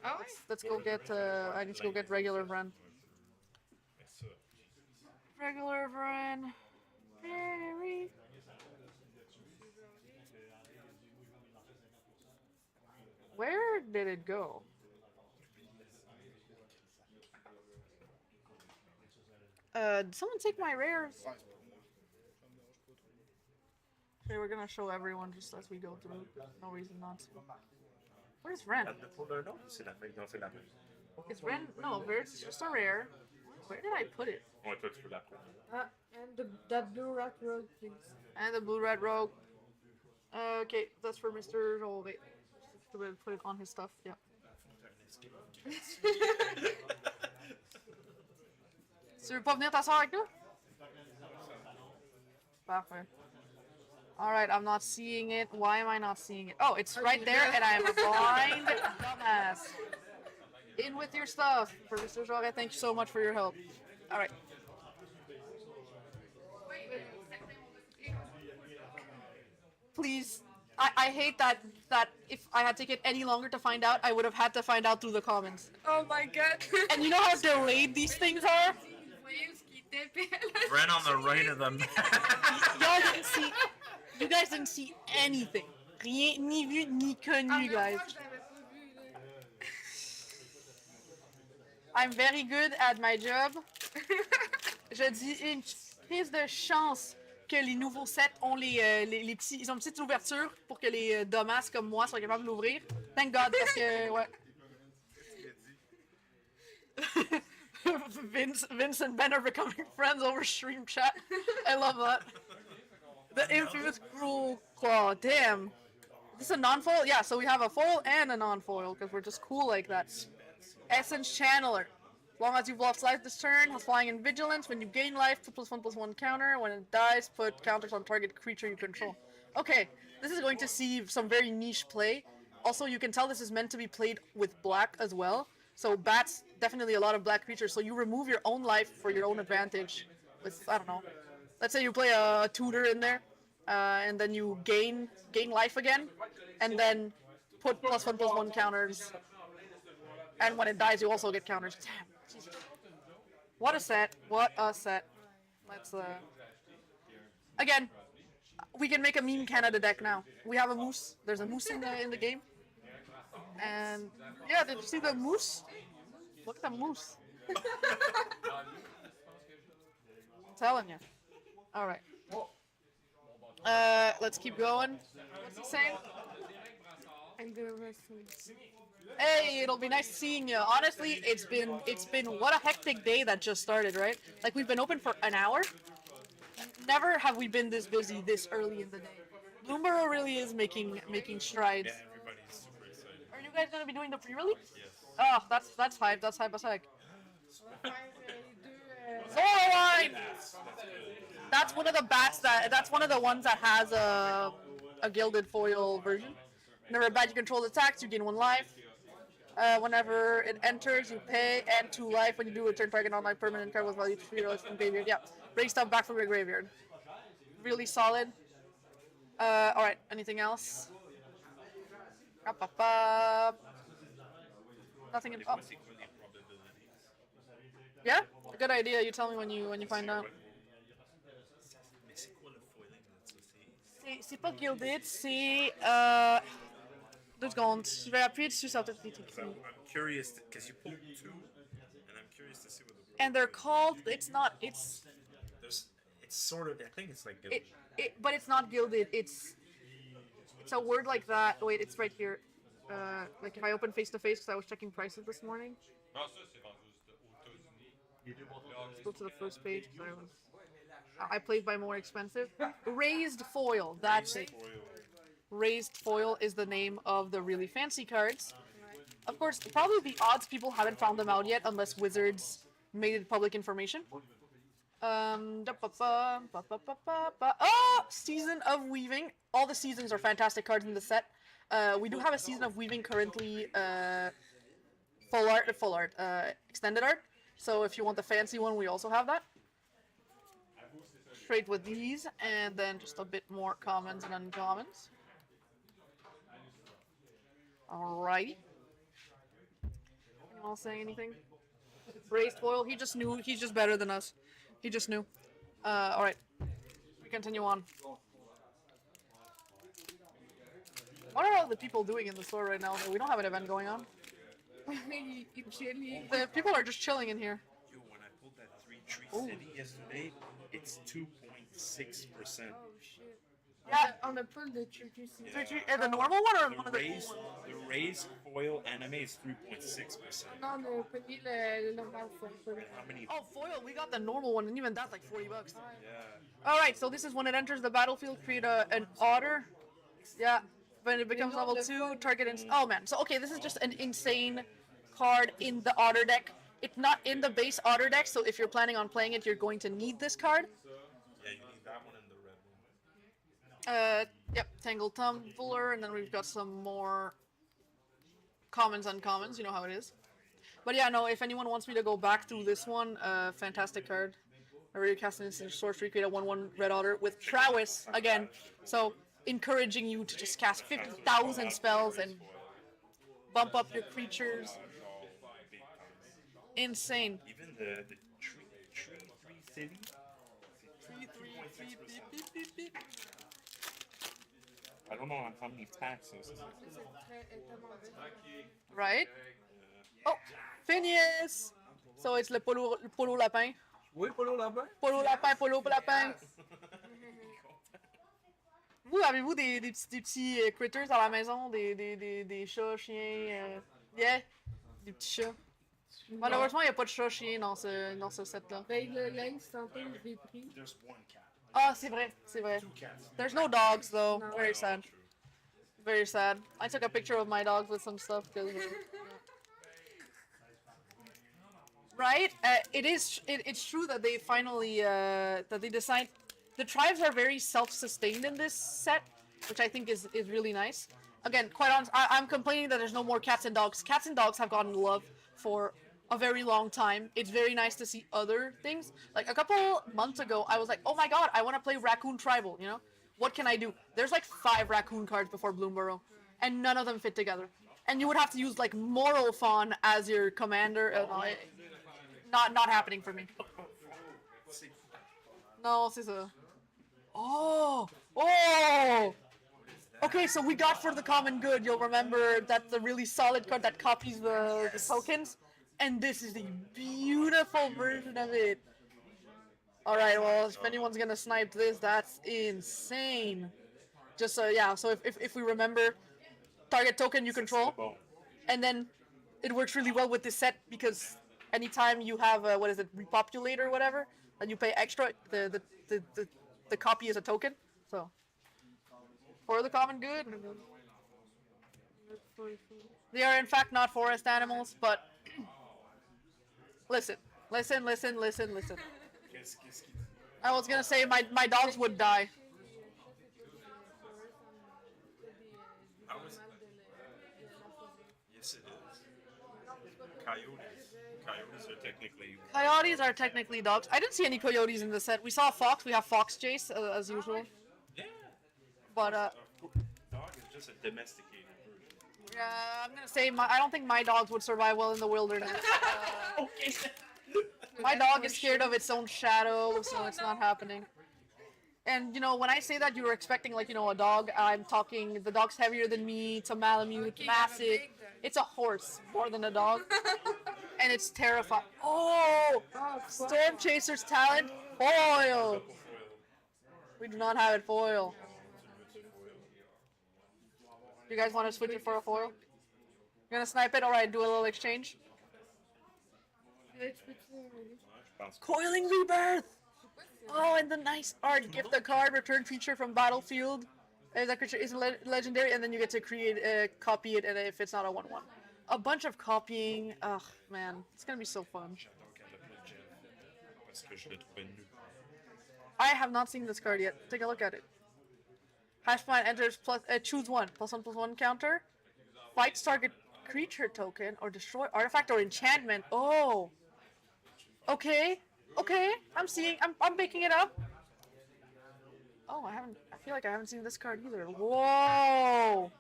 Ah ouais? Let's go get. I need to go get regular Vren. Regular Vren. Very. Where did it go? Did someone take my rares? Okay, we're gonna show everyone just as we go through. No reason not to. Where's Ren? C'est la même. Non, c'est la même. Is Ren? No, it's just a rare. Where did I put it? Ouais, toi, tu peux la prendre. And that blue rat rogue, please. And the blue red rogue. Okay, that's for Mr. Oh wait, to put it on his stuff. Yeah. Tu veux pas venir t'asseoir avec nous? Parfait. Alright, I'm not seeing it. Why am I not seeing it? Oh, it's right there, and I am a blind dumbass. In with your stuff. Professor Joga, thank you so much for your help. Alright. Please. I hate that if I had taken any longer to find out, I would have had to find out through the comments. Oh my god. And you know how delayed these things are? Ran on the right of the map. Y'all didn't see. You guys didn't see anything. Rien, ni vu, ni connu, guys. I'm very good at my job. Je dis une prise de chance que les nouveaux sets ont les petits, ils ont une petite ouverture pour que les domas comme moi soient capables de l'ouvrir. Thank God, parce que, ouais. Vince and Ben are becoming friends over stream chat. I love that. The infamous cruel claw. Damn. Is this a non-foil? Yeah, so we have a foil and a non-foil because we're just cool like that. Essence Channeler. As long as you've lost life this turn, has flying and vigilance. When you gain life, put +1/+1 counter. When it dies, put counters on target creature you control. Okay, this is going to see some very niche play. Also, you can tell this is meant to be played with black as well. So bats, definitely a lot of black creatures. So you remove your own life for your own advantage. With, I don't know. Let's say you play a tutor in there, and then you gain life again, and then put +1/+1 counters. And when it dies, you also get counters. Damn. Jesus. What a set. What a set. Let's, again, we can make a meme Canada deck now. We have a moose. There's a moose in the game. And, yeah, did you see the moose? Look at the moose. I'm telling you. Alright. Let's keep going. What's he saying? Hey, it'll be nice seeing you. Honestly, it's been what a hectic day that just started, right? Like we've been open for an hour. Never have we been this busy this early in the day. Bloomburrow really is making strides. Yeah, everybody's super excited. Are you guys gonna be doing the pre-release? Yes. Oh, that's hype. That's hype as heck. Zoroline! That's one of the bats that's one of the ones that has a gilded foil version. Whenever a bat you control attacks, you gain 1 life. Whenever it enters, you pay and 2 life. When you do return target online permanent card with value 3 relics from graveyard. Yeah, bring stuff back from your graveyard. Really solid. Alright, anything else? Up, up, up. Nothing in. Oh. Yeah, good idea. You tell me when you find out. C'est pas gilded, c'est 2 secondes. Je vais appuyer dessus, ça va peut-être être écrit. I'm curious because you pulled 2, and I'm curious to see what the. And they're called. It's not. It's. There's. It's sort of. I think it's like. But it's not gilded. It's a word like that. Wait, it's right here. Like if I open face to face, because I was checking prices this morning. Let's go to the first page. I played by more expensive. Raised foil. That's it. Raised foil is the name of the really fancy cards. Of course, probably the odds people haven't found them out yet, unless Wizards made it public information. Oh, Season of Weaving. All the seasons are fantastic cards in the set. We do have a Season of Weaving currently, full art, extended art. So if you want the fancy one, we also have that. Straight with these, and then just a bit more commons and uncommons. Alrighty. Anyone else saying anything? Raised foil, he just knew, he's just better than us. He just knew. Alright. We continue on. What are all the people doing in the store right now? We don't have an event going on. The people are just chilling in here. Yo, when I pulled that 3 Tree City yesterday, it's 2.6%. Oh shit. Yeah. On the pull the tricky The normal one or one of the cool ones? The raised foil anime is 3.6%. Non, le premier, le normal foil. How many? Oh, foil, we got the normal one, and even that's like $40. Yeah. Alright, so this is when it enters the battlefield, create an otter. Yeah. When it becomes level 2, target oh man. So okay, this is just an insane card in the otter deck. It's not in the base otter deck, so if you're planning on playing it, you're going to need this card. Yeah, you need that one and the red Yep, Tangle Tumbler, and then we've got some more commons, uncommons. You know how it is. But yeah, no. If anyone wants me to go back through this one, fantastic card. I already cast an instant sorcery, create a 1/1 red otter with prowess again. So encouraging you to just cast 50,000 spells and bump up your creatures. All big times. Insane. Even the tree 3 city. I don't know how many taxes. Right? Oh, Phineas! So it's le polo lapin. Oui, polo là-bas. Polo lapin. Vous, avez-vous des petits critters à la maison? Des chats, chiens? Yeah? Des petits chats. Malheureusement, il n'y a pas de chat, chien dans ce set-là. Ben, le lynx, tantôt, je l'ai pris. There's one cat. Ah, c'est vrai. There's no dogs, though. No. Very sad. Very sad. I took a picture of my dogs with some stuff because. Right? It's true that they finally that they decide the tribes are very self-sustained in this set, which I think is really nice. Again, quite honest, I'm complaining that there's no more cats and dogs. Cats and dogs have gotten love for a very long time. It's very nice to see other things. Like a couple months ago, I was like, oh my god, I want to play Raccoon Tribal, you know? What can I do? There's like 5 raccoon cards before Bloomburrow, and none of them fit together. And you would have to use like Moral Fawn as your commander. Not happening for me. No, c'est ça. Oh! Okay, so we got for the common good. You'll remember that's a really solid card that copies the tokens. And this is the beautiful version of it. Alright, well, if anyone's gonna snipe this, that's insane. Just so, yeah, so if we remember, target token you control, and then it works really well with this set because anytime you have, repopulate or whatever, and you pay extra, the copy is a token, so. For the common good. They are in fact not forest animals, but listen. I was gonna say my dogs would die. Yes, it is. Coyotes. Coyotes are technically dogs. I didn't see any coyotes in the set. We saw a fox. We have fox chase as usual. Yeah. But Dog is just a domesticated version. I'm gonna say I don't think my dogs would survive well in the wilderness. Okay. My dog is scared of its own shadow, so it's not happening. And when I say that, you were expecting a dog. I'm talking the dog's heavier than me. It's a Malamute, massive. It's a horse more than a dog, and it's terrifying. Oh, Storm Chaser's talent foil. We do not have it foil. You guys want to switch it for a foil? You're gonna snipe it? Alright, do a little exchange. Coiling Rebirth! Oh, and the nice art. Gift a card, return feature from battlefield. If that creature isn't legendary, and then you get to copy it, and if it's not a 1/1. A bunch of copying. Ugh, man. It's gonna be so fun. I have not seen this card yet. Take a look at it. Hashplan enters choose one. +1/+1 counter. Fights target creature token or destroy artifact or enchantment. Oh. Okay. I'm picking it up. Oh, I feel like I haven't seen this card either. Whoa.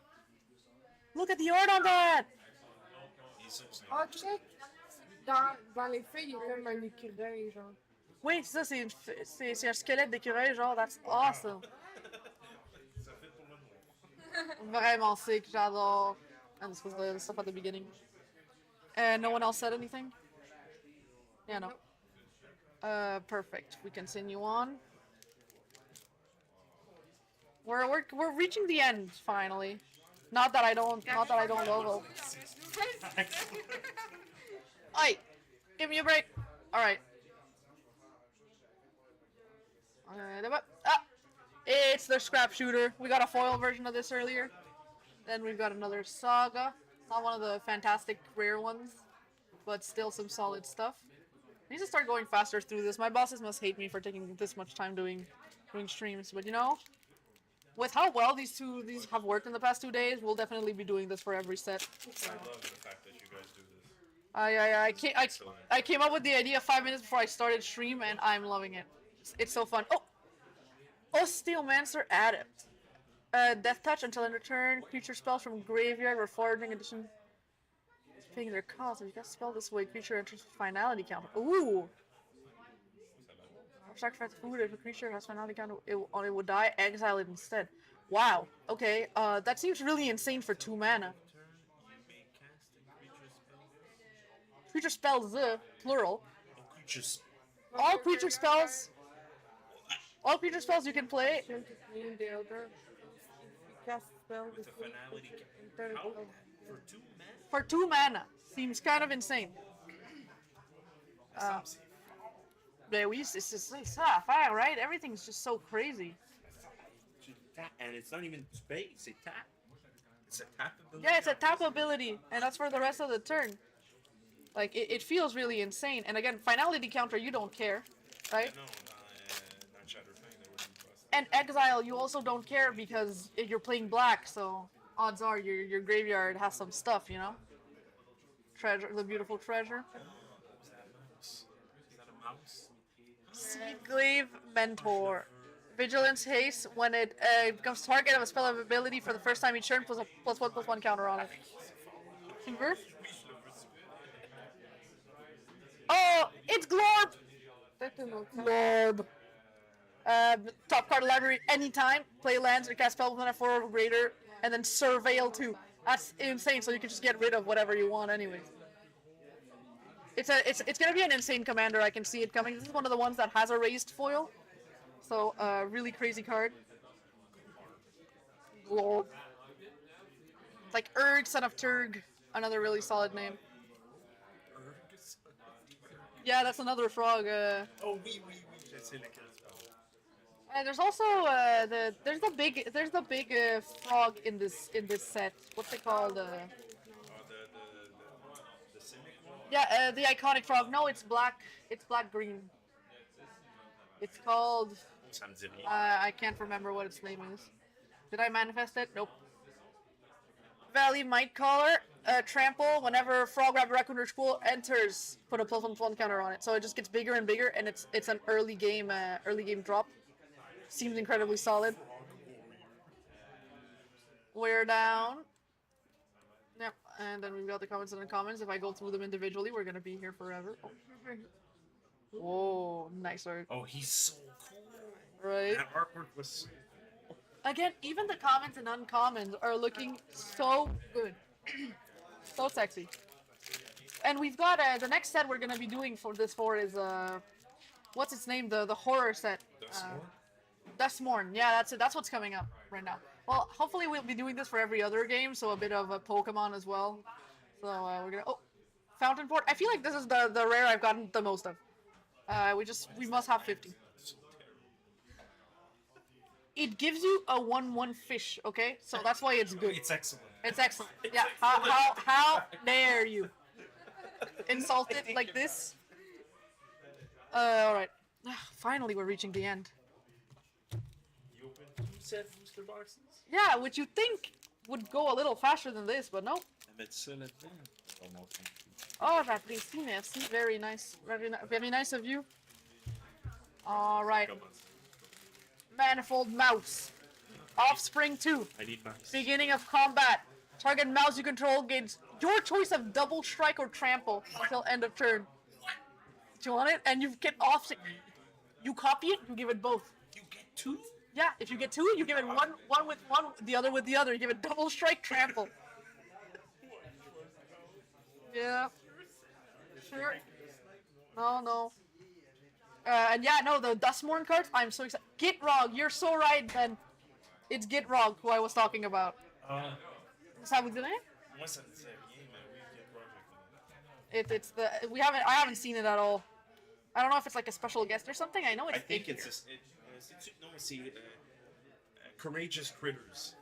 Look at the art on that. Ah, check! Dans les feuilles, il y a comme un écureuil, genre. Oui, ça, c'est un squelette d'écureuil, genre, that's awesome. Vraiment sick, j'adore. And this was the stuff at the beginning. And no one else said anything? Yeah, no. Perfect. We continue on. We're reaching the end finally. Not that I don't logo. Oi! Give me a break. Alright. It's the scrap shooter. We got a foil version of this earlier. Then we've got another saga. Not one of the fantastic rare ones, but still some solid stuff. I need to start going faster through this. My bosses must hate me for taking this much time doing streams, but with how well these have worked in the past 2 days, we'll definitely be doing this for every set. I love the fact that you guys do this. I came up with the idea 5 minutes before I started stream, and I'm loving it. It's so fun. Oh, Steelmancer Adept. Death Touch until end of turn. Creature spells from graveyard or foraging addition. Paying their cost. If you cast a spell this way, creature enters finality counter. Ooh. Sacrifice food if a creature has finality counter, it will die. Exile it instead. Wow. Okay. That seems really insane for 2 mana. Creature spells, plural. All creature spells. All creature spells you can play. The other. Cast spell With the finality. How? For 2 men? For 2 mana. Seems kind of insane. Yeah, it's fire, right? Everything's just so crazy. And it's not even space, it's tap. It's a tap ability. Yeah, it's a tap ability, and that's for the rest of the turn. Like, it feels really insane. And again, finality counter, you don't care, right? No, not Shatterfang, that wouldn't be busted. And exile, you also don't care because you're playing black, so odds are your graveyard has some stuff, you know? Treasure, the beautiful treasure. Is that mouse? Is that a mouse? Seaglaive Mentor. Vigilance Haste, when it becomes target of a spell of ability for the first time each turn, plus a +1/+1 counter on it. Convert? Oh, it's Glorb! Glorb. Top card of the library anytime. Play lands or cast spells within a 4 or greater, and then Surveil too. That's insane, so you can just get rid of whatever you want anyways. It's gonna be an insane commander, I can see it coming. This is one of the ones that has a raised foil. So, really crazy card. Glorb. It's like Urg, Son of Turg. Another really solid name. Yeah, that's another frog. Oh, oui. J'essaie le cast. And there's also there's the big frog in this set. What's it called? The cynic one? Yeah, the iconic frog. No, it's black. It's black green. It's called. I can't remember what its name is. Did I manifest it? Nope. Valley Might Caller. Trample. Whenever Frog, Rabbit, Raccoon, or Squirrel enters, put a +1/+1 counter on it. So it just gets bigger and bigger, and it's an early game drop. Seems incredibly solid. We're down. Yep, and then we've got the comments and uncommons. If I go through them individually, we're gonna be here forever. Oh. Whoa, nice art. Oh, he's so cool. Right. That artwork was. Again, even the comments and uncommons are looking so good. So sexy. And we've got the next set we're gonna be doing for this is what's its name? The horror set. Dustmorn. Yeah, that's it. That's what's coming up right now. Well, hopefully we'll be doing this for every other game, so a bit of a Pokemon as well. So we're gonna Fountain Port. I feel like this is the rare I've gotten the most of. We must have 50. It gives you a 1/1 fish, okay? So that's why it's good. It's excellent. It's excellent. Yeah. How dare you insult it like this? All right. Finally, we're reaching the end. You opened 2 set booster boxes? Yeah, which you think would go a little faster than this, but no. Mettre ça là-dedans. Oh, no, thank you. Oh, j'apprécie, merci. Very nice. Very nice of you. All right. Come on. Manifold Mouse. Offspring 2. I need mice. Beginning of combat. Target mouse you control gains your choice of double strike or trample until end of turn. Do you want it? And you get off. You copy it, you give it both. You get 2? Yeah, if you get 2, you give it one with one, the other with the other. You give it double strike trample. Yeah. Sure. No. And yeah, no, the Dustmorn cards, I'm so excited. Gitrog, you're so right, Ben. It's Gitrog who I was talking about. Ça vous dirait? Moi, ça me dit rien, mais oui, Get It's I haven't seen it at all. I don't know if it's like a special guest or something. I know it's I think in it's c'est Courageous Critters.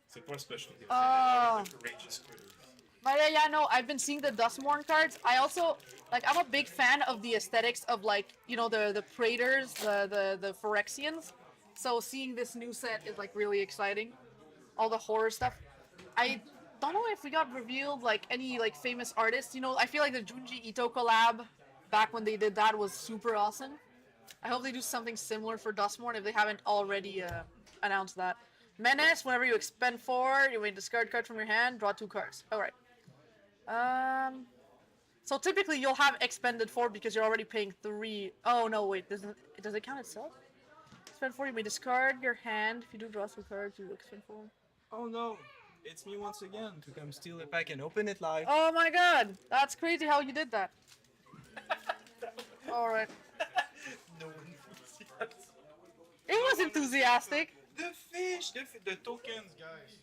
C'est pas special guest. Oh. Courageous Critters. But yeah, no, I've been seeing the Dustmorn cards. I also, I'm a big fan of the aesthetics of, the Praetors, the Phyrexians. So seeing this new set is like really exciting. All the horror stuff. I don't know if we got revealed like any like famous artists. You know, I feel like the Junji Ito collab back when they did that was super awesome. I hope they do something similar for Dustmorn if they haven't already announced that. Menace, whenever you expend 4, you may discard cards from your hand, draw 2 cards. Alright. So typically you'll have expended 4 because you're already paying 3. Oh no, wait, does it count itself? Expend 4, you may discard your hand. If you do draw 2 cards, you expend 4. Oh no, it's me once again to come steal it back and open it live. Oh my god, that's crazy how you did that. Alright. No enthusiasm. It was enthusiastic. The fish, the tokens, guys.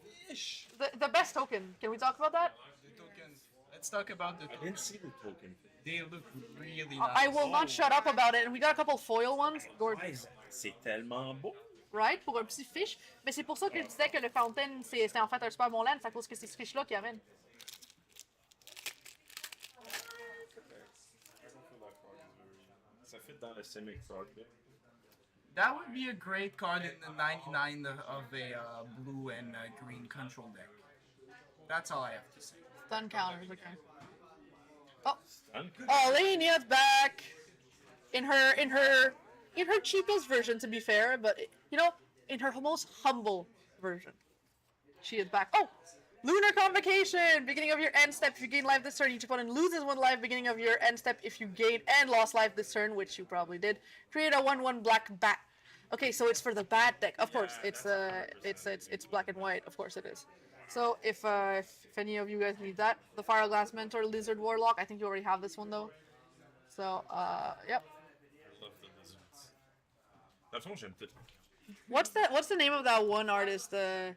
The fish. The best token. Can we talk about that? The tokens. Let's talk about the I didn't see the token. They look really nice. I will not shut up about it. And we got a couple foil ones. Ouais, c'est tellement beau. Right? Pour un petit fish. Mais c'est pour ça que je disais que le Fountain, c'est en fait un super bon land. C'est à cause que c'est ce fish-là qui amène. Ça fit dans le semi-frog. That would be a great card in the 99 of a blue and green control deck. That's all I have to say. Stun counters, okay. Oh, Done. Alenia's back! In her cheapest version, to be fair, but, you know, in her most humble version. She is back. Oh! Lunar Convocation! Beginning of your end step, if you gain life this turn, each opponent loses 1 life. Beginning of your end step, if you gain and lost life this turn, which you probably did, create a 1/1 black bat. Okay, so it's for the bat deck. Of course, it's black and white. Of course it is. So if any of you guys need that, the Fireglass Mentor Lizard Warlock. I think you already have this one though. So yep. I love the lizards. Dans le fond, j'aime tout. What's the name of that one artist? The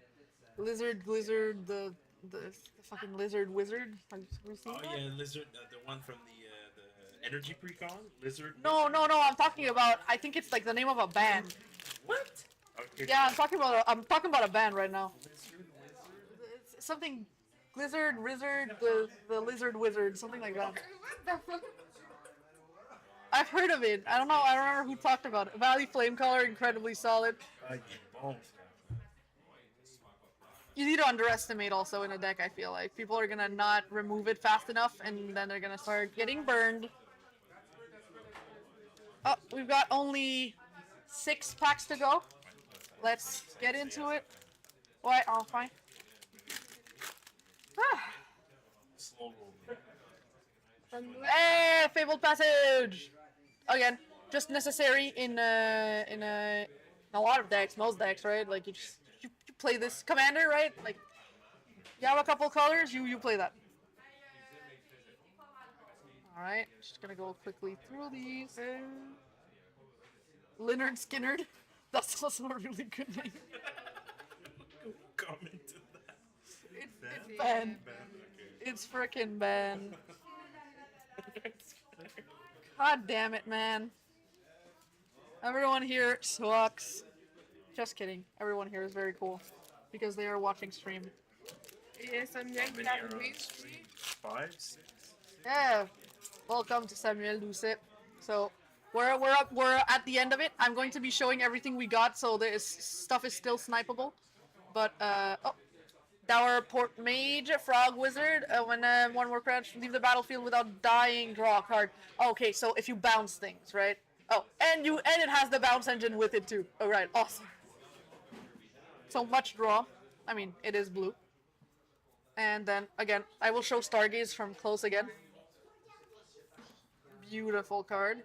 Lizard, the fucking Lizard Wizard. Have you seen Oh that? yeah, lizard. The one from the energy precon. Lizard. No. I'm talking about. I think it's like the name of a band. What? Okay. Yeah, I'm talking about a band right now. It's something, Lizard, the Lizard Wizard, something like that. What the fuck? I've heard of it. I don't know. I don't remember who talked about it. Valley Flamecaller, incredibly solid. Bon. You need to underestimate also in a deck. I feel like people are gonna not remove it fast enough, and then they're gonna start getting burned. Oh, we've got only 6 packs to go. Let's get into it. What? Oh, fine. Ah. Slow roll. Hey, Fabled Passage! Again, just necessary in a lot of decks, most decks, right? Like you play this commander, right? Like you have a couple colors, you play that. All right, just gonna go quickly through these. Leonard Skinnerd, that's also a really good name. Comment to that. It's Ben. It's frickin' Ben. God damn it, man. Everyone here sucks. Just kidding. Everyone here is very cool. Because they are watching stream. Et Samuel qui est arrivé aussi. 5, 6. Yeah. Welcome to Samuel Doucet. So we're at the end of it. I'm going to be showing everything we got, so this stuff is still snipeable. But oh. Dower Port Mage, Frog Wizard, when 1 more crouch, leave the battlefield without dying, draw a card. Okay, so if you bounce things, right? Oh, and it has the bounce engine with it too. Alright, awesome. So much draw. I mean, it is blue. And then, again, I will show Stargaze from close again. Beautiful card.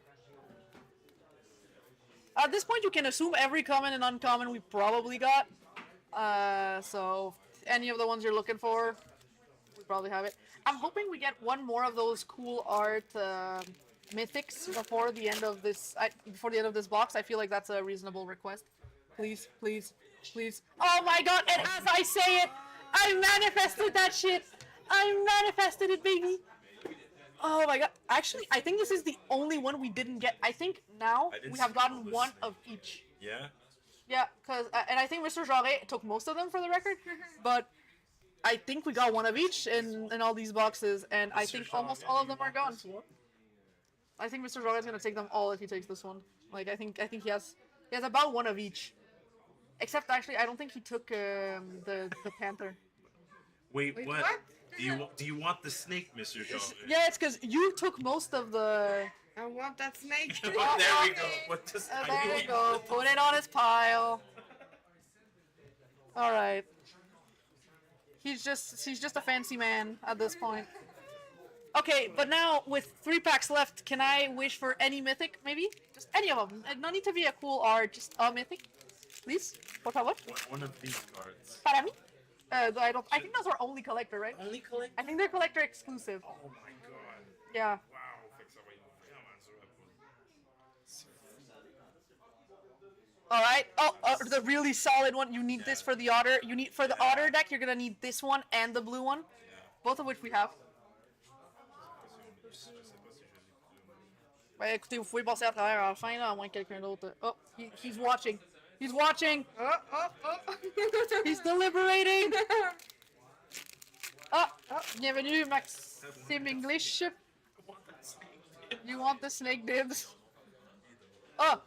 At this point, you can assume every common and uncommon we probably got. So any of the ones you're looking for, we probably have it. I'm hoping we get one more of those cool art mythics before the end of this. Before the end of this box, I feel like that's a reasonable request. Please, please, please. Oh my god! And as I say it, I manifested that shit. I manifested it, baby. Oh my god! Actually, I think this is the only one we didn't get. I think now we have gotten one of each. Yeah. Yeah, cause and I think Mr. Jarret took most of them for the record, but I think we got one of each in all these boxes, and I think almost all of them are gone. I think Mr. Jarret's gonna take them all if he takes this one. Like I think he has He has about one of each. Except actually, I don't think he took the Panther. Wait, Wait, what? what? Do you want the snake, Mr. Jean? Yeah, it's because you took most of the. I want that snake. There we go. What does There you go. Put it on his pile. All right. He's just a fancy man at this point. Okay, but now with 3 packs left, can I wish for any mythic, maybe? Just any of them. No need to be a cool art, just a mythic. Please? Por favor? One of these cards. Para mí? I think those are only collector, right? Only collect? I think they're collector exclusive. Oh my god. Yeah. Wow, fait que ça va être vraiment dur à pull. Alright. Oh, the really solid one. You need this for the otter. For the otter deck, you're gonna need this one and the blue one. Both of which we have. Ouais, écoutez, vous pouvez passer à travers à la fin, là, à moins que quelqu'un d'autre. Oh, he's watching. He's watching. Oh. He's deliberating. Oh, bienvenue, Maxime English. You want the snake dibs? Oh,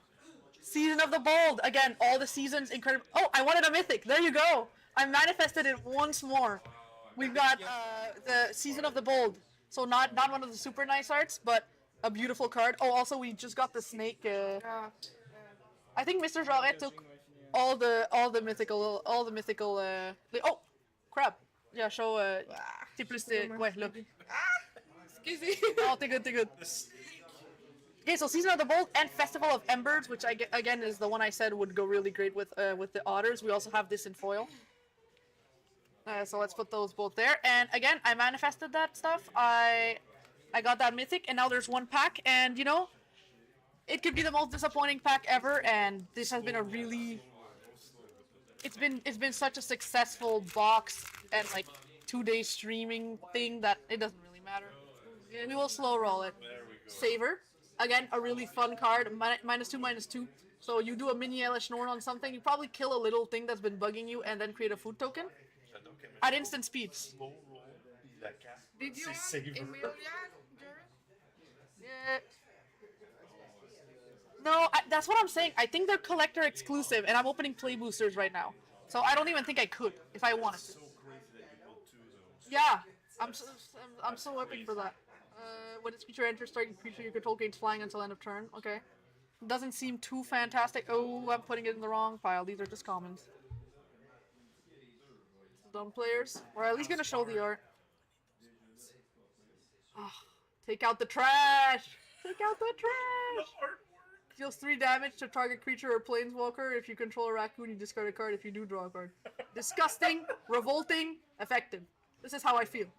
Season of the Bold. Again, all the seasons, incredible. Oh, I wanted a mythic. There you go. I manifested it once more. We've got the Season of the Bold. So not one of the super nice arts, but a beautiful card. Oh, also we just got the snake. I think Mr. Jarret took all the mythical. Oh, crap. Yeah, show. T'es plus. Ouais, là. Excusez. Oh, t'es good. Okay, so Season of the Bold and Festival of Embers, which again is the one I said would go really great with the otters. We also have this in foil. So let's put those both there. And again, I manifested that stuff. I got that mythic, and now there's 1 pack. And you know, it could be the most disappointing pack ever. And this has been a really, it's been such a successful box and like 2-day streaming thing that it doesn't really matter. We will slow roll it. Saver, again, a really fun card. -2/-2. So you do a mini Elish Norn on something, you probably kill a little thing that's been bugging you, and then create a food token at instant speeds. Did you want Emilia, Jared? Yeah. No, that's what I'm saying. I think they're collector exclusive, and I'm opening play boosters right now. So I don't even think I could if I wanted to. Yeah, I'm so hoping for that. When this creature enters, target creature you control gains flying until end of turn. Okay. Doesn't seem too fantastic. Oh, I'm putting it in the wrong pile. These are just commons. Dumb players. We're at least gonna show the art. Oh, take out the trash! Take out the trash! Deals 3 damage to target creature or planeswalker. If you control a raccoon, you discard a card. If you do, draw a card. Disgusting, revolting, effective. This is how I feel.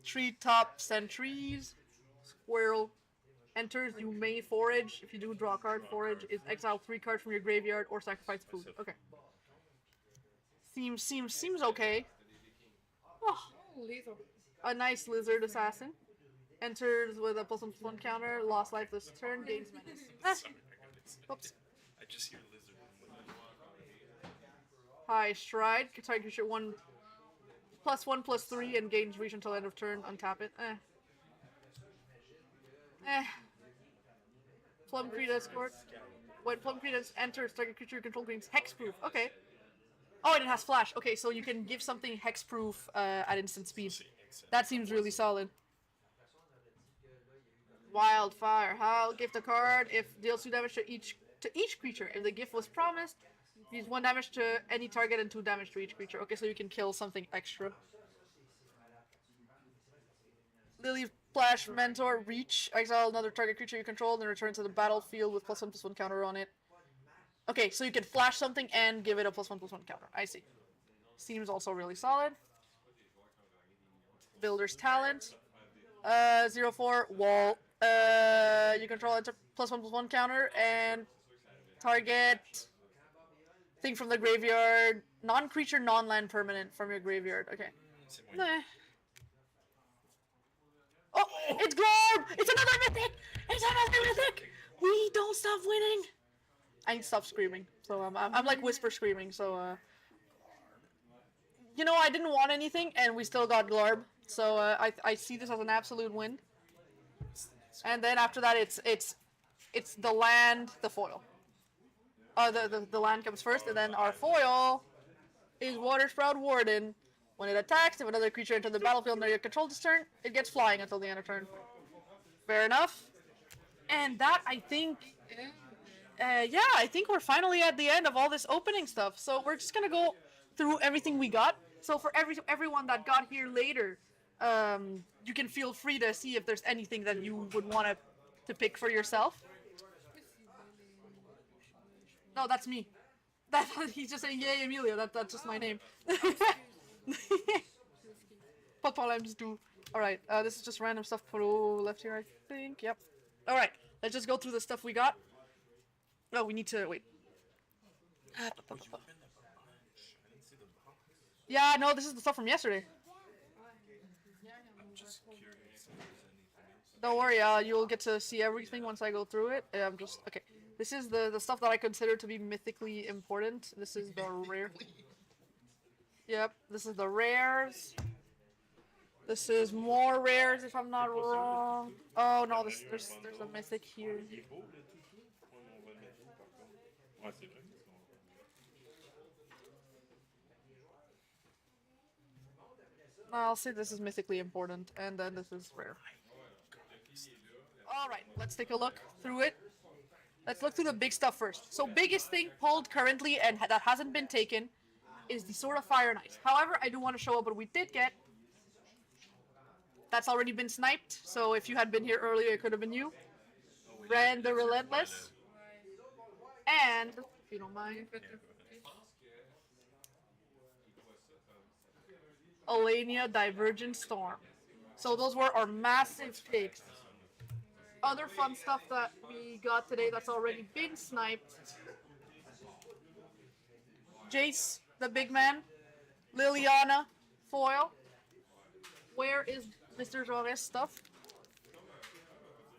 Treetop sentries. Squirrel. Enters, you may forage. If you do, draw a card. Forage is exile 3 cards from your graveyard or sacrifice food. Okay. Seems okay. Oh, Lethal. a nice lizard assassin. Enters with a +1/+1 counter. Lost life this turn. Gains menace. Oops. I just hear lizard. High stride. Target creature 1/+1/+3 and gains reach until end of turn. Untap it. Plum Creed Escort. When Plum Creed enters, target creature you control gains hexproof. Okay. Oh, and it has flash. Okay, so you can give something hexproof at instant speed. That seems really solid. Wildfire. I'll gift a card if deals 2 damage to each creature. If the gift was promised, use 1 damage to any target and 2 damage to each creature. Okay, so you can kill something extra. Lily Flash Mentor Reach. Exile another target creature you control, then return to the battlefield with +1/+1 counter on it. Okay, so you can flash something and give it a +1/+1 counter. I see. Seems also really solid. Builder's Talent. 0/4 wall. You control enter +1/+1 counter and target thing from the graveyard. Non-creature, non-land permanent from your graveyard. Okay. Nah. Oh, it's Glorb! It's another mythic! It's another mythic! We don't stop winning! I need to stop screaming. So I'm like whisper screaming, so you know, I didn't want anything and we still got Glorb. So I see this as an absolute win. And then after that it's it's the land, the foil. The land comes first, and then our foil is Water Sprout Warden. When it attacks, if another creature enters the battlefield under your control this turn, it gets flying until the end of turn. Fair enough. And that, I think, yeah, I think we're finally at the end of all this opening stuff. So we're just gonna go through everything we got. So for everyone that got here later, you can feel free to see if there's anything that you would want to pick for yourself. No, that's me. He's just saying, yay, Emilia. That's just my name. Pas de problème du tout. Alright, this is just random stuff for left here, I think. Yep. Alright, let's just go through the stuff we got. Oh, we need to wait. Yeah, no, this is the stuff from yesterday. Don't worry, you'll get to see everything once I go through it. I'm just okay. This is the stuff that I consider to be mythically important. This is the rare. Yep, this is the rares. This is more rares, if I'm not wrong. Oh no, there's a mythic here. Ouais, c'est vrai. I'll say this is mythically important, and then this is rare. Alright, let's take a look through it. Let's look through the big stuff first. So biggest thing pulled currently, and that hasn't been taken, is the Sword of Fire Knight. However, I do want to show up what we did get. That's already been sniped, so if you had been here earlier, it could have been you. Ran the Relentless. And, if you don't mind, Alania Divergent Storm. So those were our massive picks. Other fun stuff that we got today that's already been sniped. Jace, the big man. Liliana, foil. Where is Mr. Joret's stuff?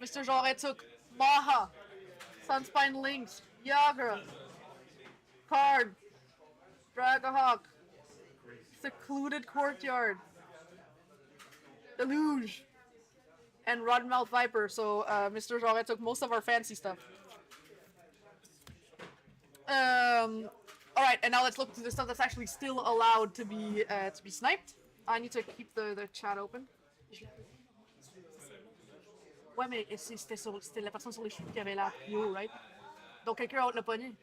Mr. Joret took Maha, Sunspine Lynx, Yagra, Card, Dragahawk, Secluded Courtyard, Deluge, and Rodmouth Viper. So Mr. Joret took most of our fancy stuff. Alright, and now let's look through the stuff that's actually still allowed to be sniped. I need to keep the chat open. Ouais, mais c'était la personne sur les cheveux qui avait la plus haut, right? Donc quelqu'un l'a pogné.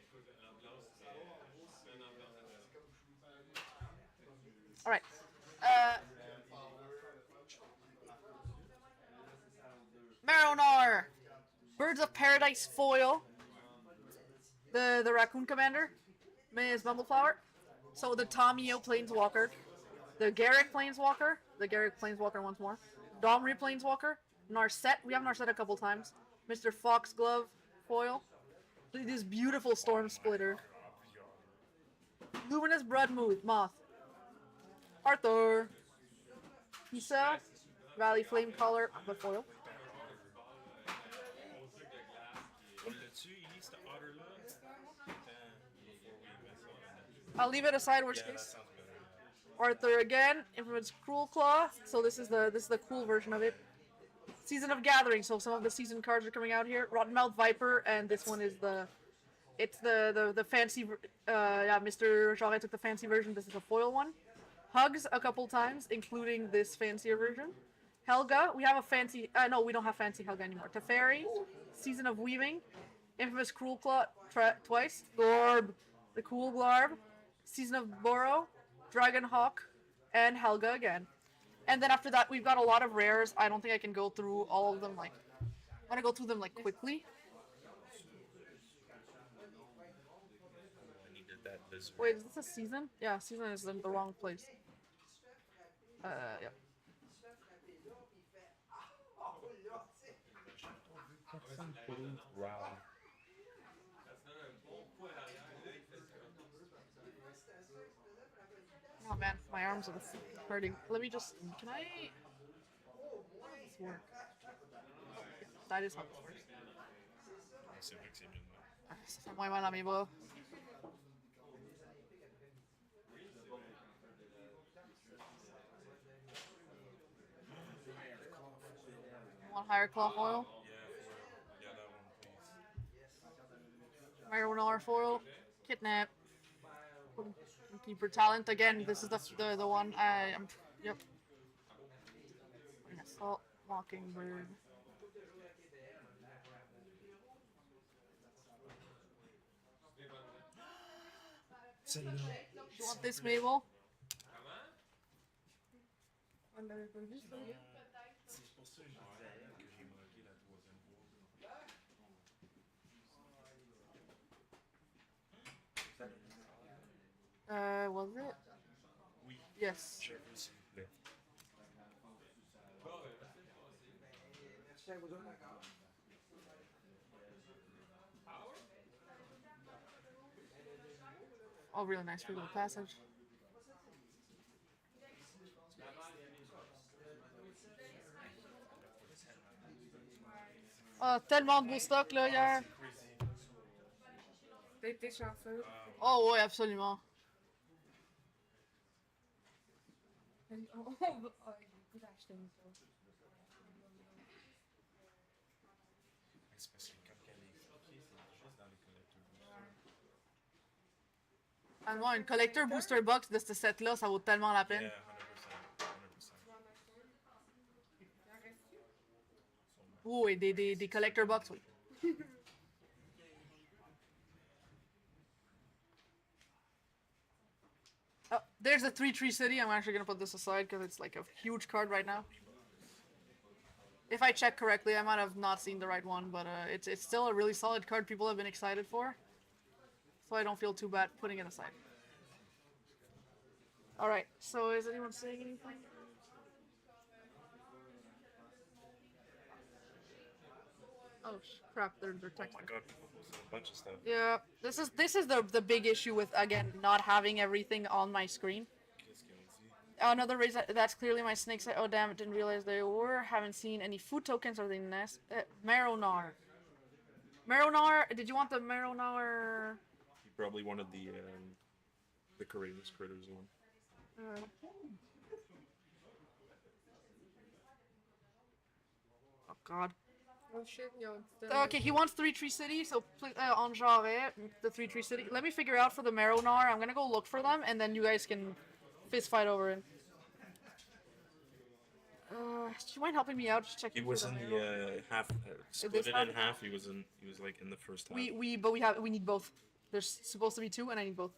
Alright. Maronar! Birds of Paradise foil. The Raccoon Commander. Ms. Bumbleflower. So the Tomio Planeswalker. The Garrett Planeswalker. The Garrett Planeswalker once more. Domri Planeswalker. Narset. We have Narset a couple times. Mr. Foxglove foil. This beautiful Storm Splitter. Luminous Bloodmoth Moth. Arthur. Issa. Valley Flame Caller, the foil. I'll leave it aside, worst case. Arthur again, Infamous Cruel Claw. So this is the cool version of it. Season of Gathering. So some of the season cards are coming out here. Rottenmouth Viper, and this one is the fancy. Yeah, Mr. Jarret took the fancy version. This is a foil one. Hugs a couple times, including this fancier version. Helga, we have a fancy. No, we don't have fancy Helga anymore. Teferi, Season of Weaving, Infamous Cruel Claw twice. Glorb, the Cool Glarb, Season of Burrow, Dragonhawk, and Helga again. And then after that, we've got a lot of rares. I don't think I can go through all of them. Like, I'm gonna go through them like quickly. Wait, is this a season? Yeah, season is in the wrong place. Yeah. Oh man, my arms are hurting. Let me just. Can I? How does this work? That is how this works. Ça fait moins mal à mes bras. Want higher cloth oil? Yeah, that one, please. Maronar foil, kidnap. Keeper talent again. This is the one I'm. Yep. Assault, Mockingbird. You want this, Mabel? On l'avait pas vu, ça. C'est pour ça que je disais que j'ai manqué la troisième fois. Was it? Oui. Yes. Je veux, s'il vous plaît. Oh, really nice little passage. Oh, tellement de beau stock là hier. T'as été chanceux. Oh ouais, absolument. Oh, j'ai le goût d'acheter une chose. C'est parce que comme elle est expliquée, c'est juste dans les collecteurs. Ah non, une collector booster box de ce set là, ça vaut tellement la peine. Yeah, 100%. 100%. Il en reste-tu? Oui, des collector box, oui. Oh, there's a 3-3 city. I'm actually gonna put this aside because it's like a huge card right now. If I check correctly, I might have not seen the right one, but it's still a really solid card people have been excited for. So I don't feel too bad putting it aside. Alright, so is anyone saying anything? Oh crap, they're Oh texting. my god, people posted a bunch of stuff. Yeah, this is the big issue with again not having everything on my screen. Qu'est-ce qu'on dit? Another reason that's clearly my snakes. Oh damn! Didn't realize they were. Haven't seen any food tokens or the nest. Maronar. Maronar. Did you want the Maronar? He probably wanted the courageous critters one. Oh god. Oh shit, ils ont dit Okay, he wants 3-3 city, so on Jarret, the 3-3 city. Let me figure out for the Maronar. I'm gonna go look for them, and then you guys can fist fight over it. Do you mind helping me out? Just checking. He was for in Maro. the half, split this it half? in half. He was like in the first half. We need both. There's supposed to be two, and I need both.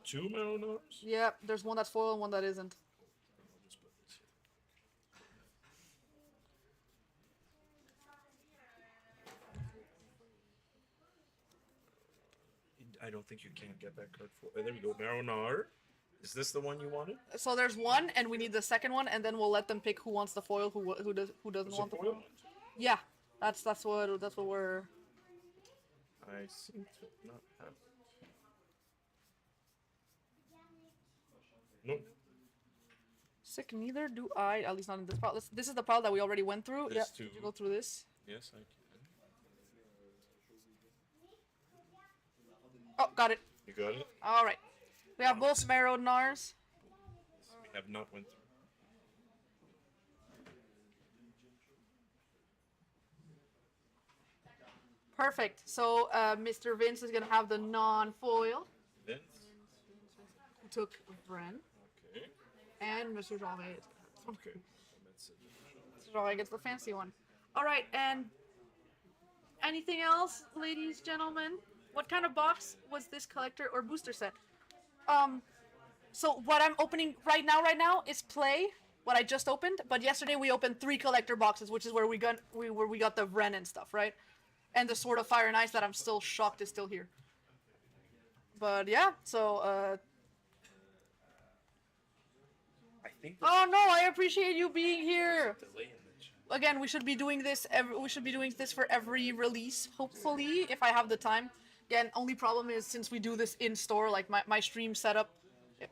Two Maronars? Yeah, there's one that's foil and one that isn't. I'll just put this here. I don't think you can get that card for. There we go, Maronar. Is this the one you wanted? So there's one, and we need the second one, and then we'll let them pick who wants the foil, who doesn't There's a want the foil foil. one. Yeah, that's what we're. I seem to not have. Nope. Sick. Neither do I. At least not in this pile. This is the pile that we already went through. There's Yeah. two. Did you go through this? Yes, I can. Oh, got it. You got it? All right. We have both Maronars. We have not went through. Perfect. So Mr. Vince is gonna have the non-foil. Vince? Who took Bren, Okay. and Mr. Jean-Ray. Okay. That's it. Mr. Jean-Ray gets the fancy one. All right, and anything else, ladies, gentlemen? What kind of box was this collector or booster set? So what I'm opening right now is play. What I just opened, but yesterday we opened 3 collector boxes, which is where we got the Ren and stuff, right? And the Sword of Fire and Ice that I'm still shocked is still here. But yeah, so I think oh no, I appreciate you being here. delay in the chat. Again, we should be doing this for every release, hopefully, if I have the time. Again, only problem is since we do this in store, like my stream setup,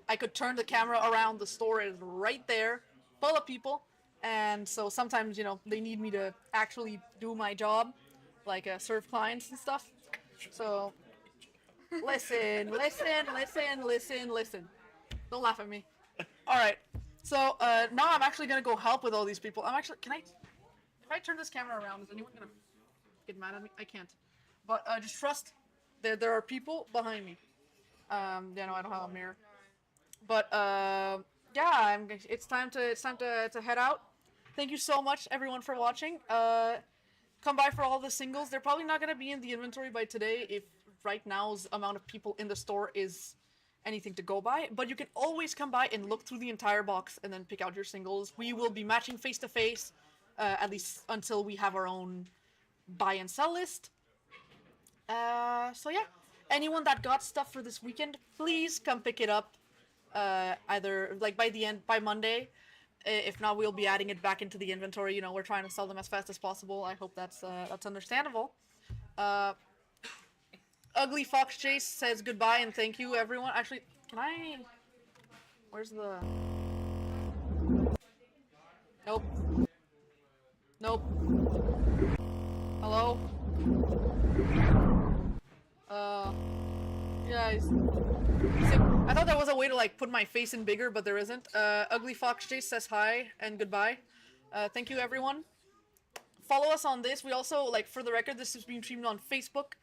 I could turn the camera around, the store is right there, full of people, and so sometimes, you know, they need me to actually do my job, like serve clients and stuff. So, listen. Don't laugh at me. All right. So now I'm actually gonna go help with all these people. If I turn this camera around, is anyone gonna get mad at me? I can't. But just trust there are people behind me. Yeah, no, I don't have a mirror. But yeah, it's time to head out. Thank you so much, everyone, for watching. Come by for all the singles. They're probably not gonna be in the inventory by today if right now's amount of people in the store is anything to go by. But you can always come by and look through the entire box and then pick out your singles. We will be matching face to face, at least until we have our own buy and sell list. So yeah, anyone that got stuff for this weekend, please come pick it up. Either like by Monday. If not, we'll be adding it back into the inventory. You know, we're trying to sell them as fast as possible. I hope that's understandable. Ugly Fox Chase says goodbye and thank you, everyone. Actually, can I? Where's the? Nope. Nope. Hello. Guys. I thought there was a way to like put my face in bigger, but there isn't. Ugly Fox Chase says hi and goodbye. Thank you, everyone. Follow us on this. We also, like, for the record, this is being streamed on Facebook,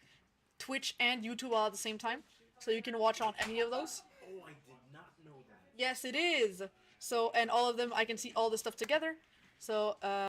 Twitch, and YouTube all at the same time, so you can watch on any of those. Oh, I did not know that. Yes, it is. So, and all of them, I can see all this stuff together. So,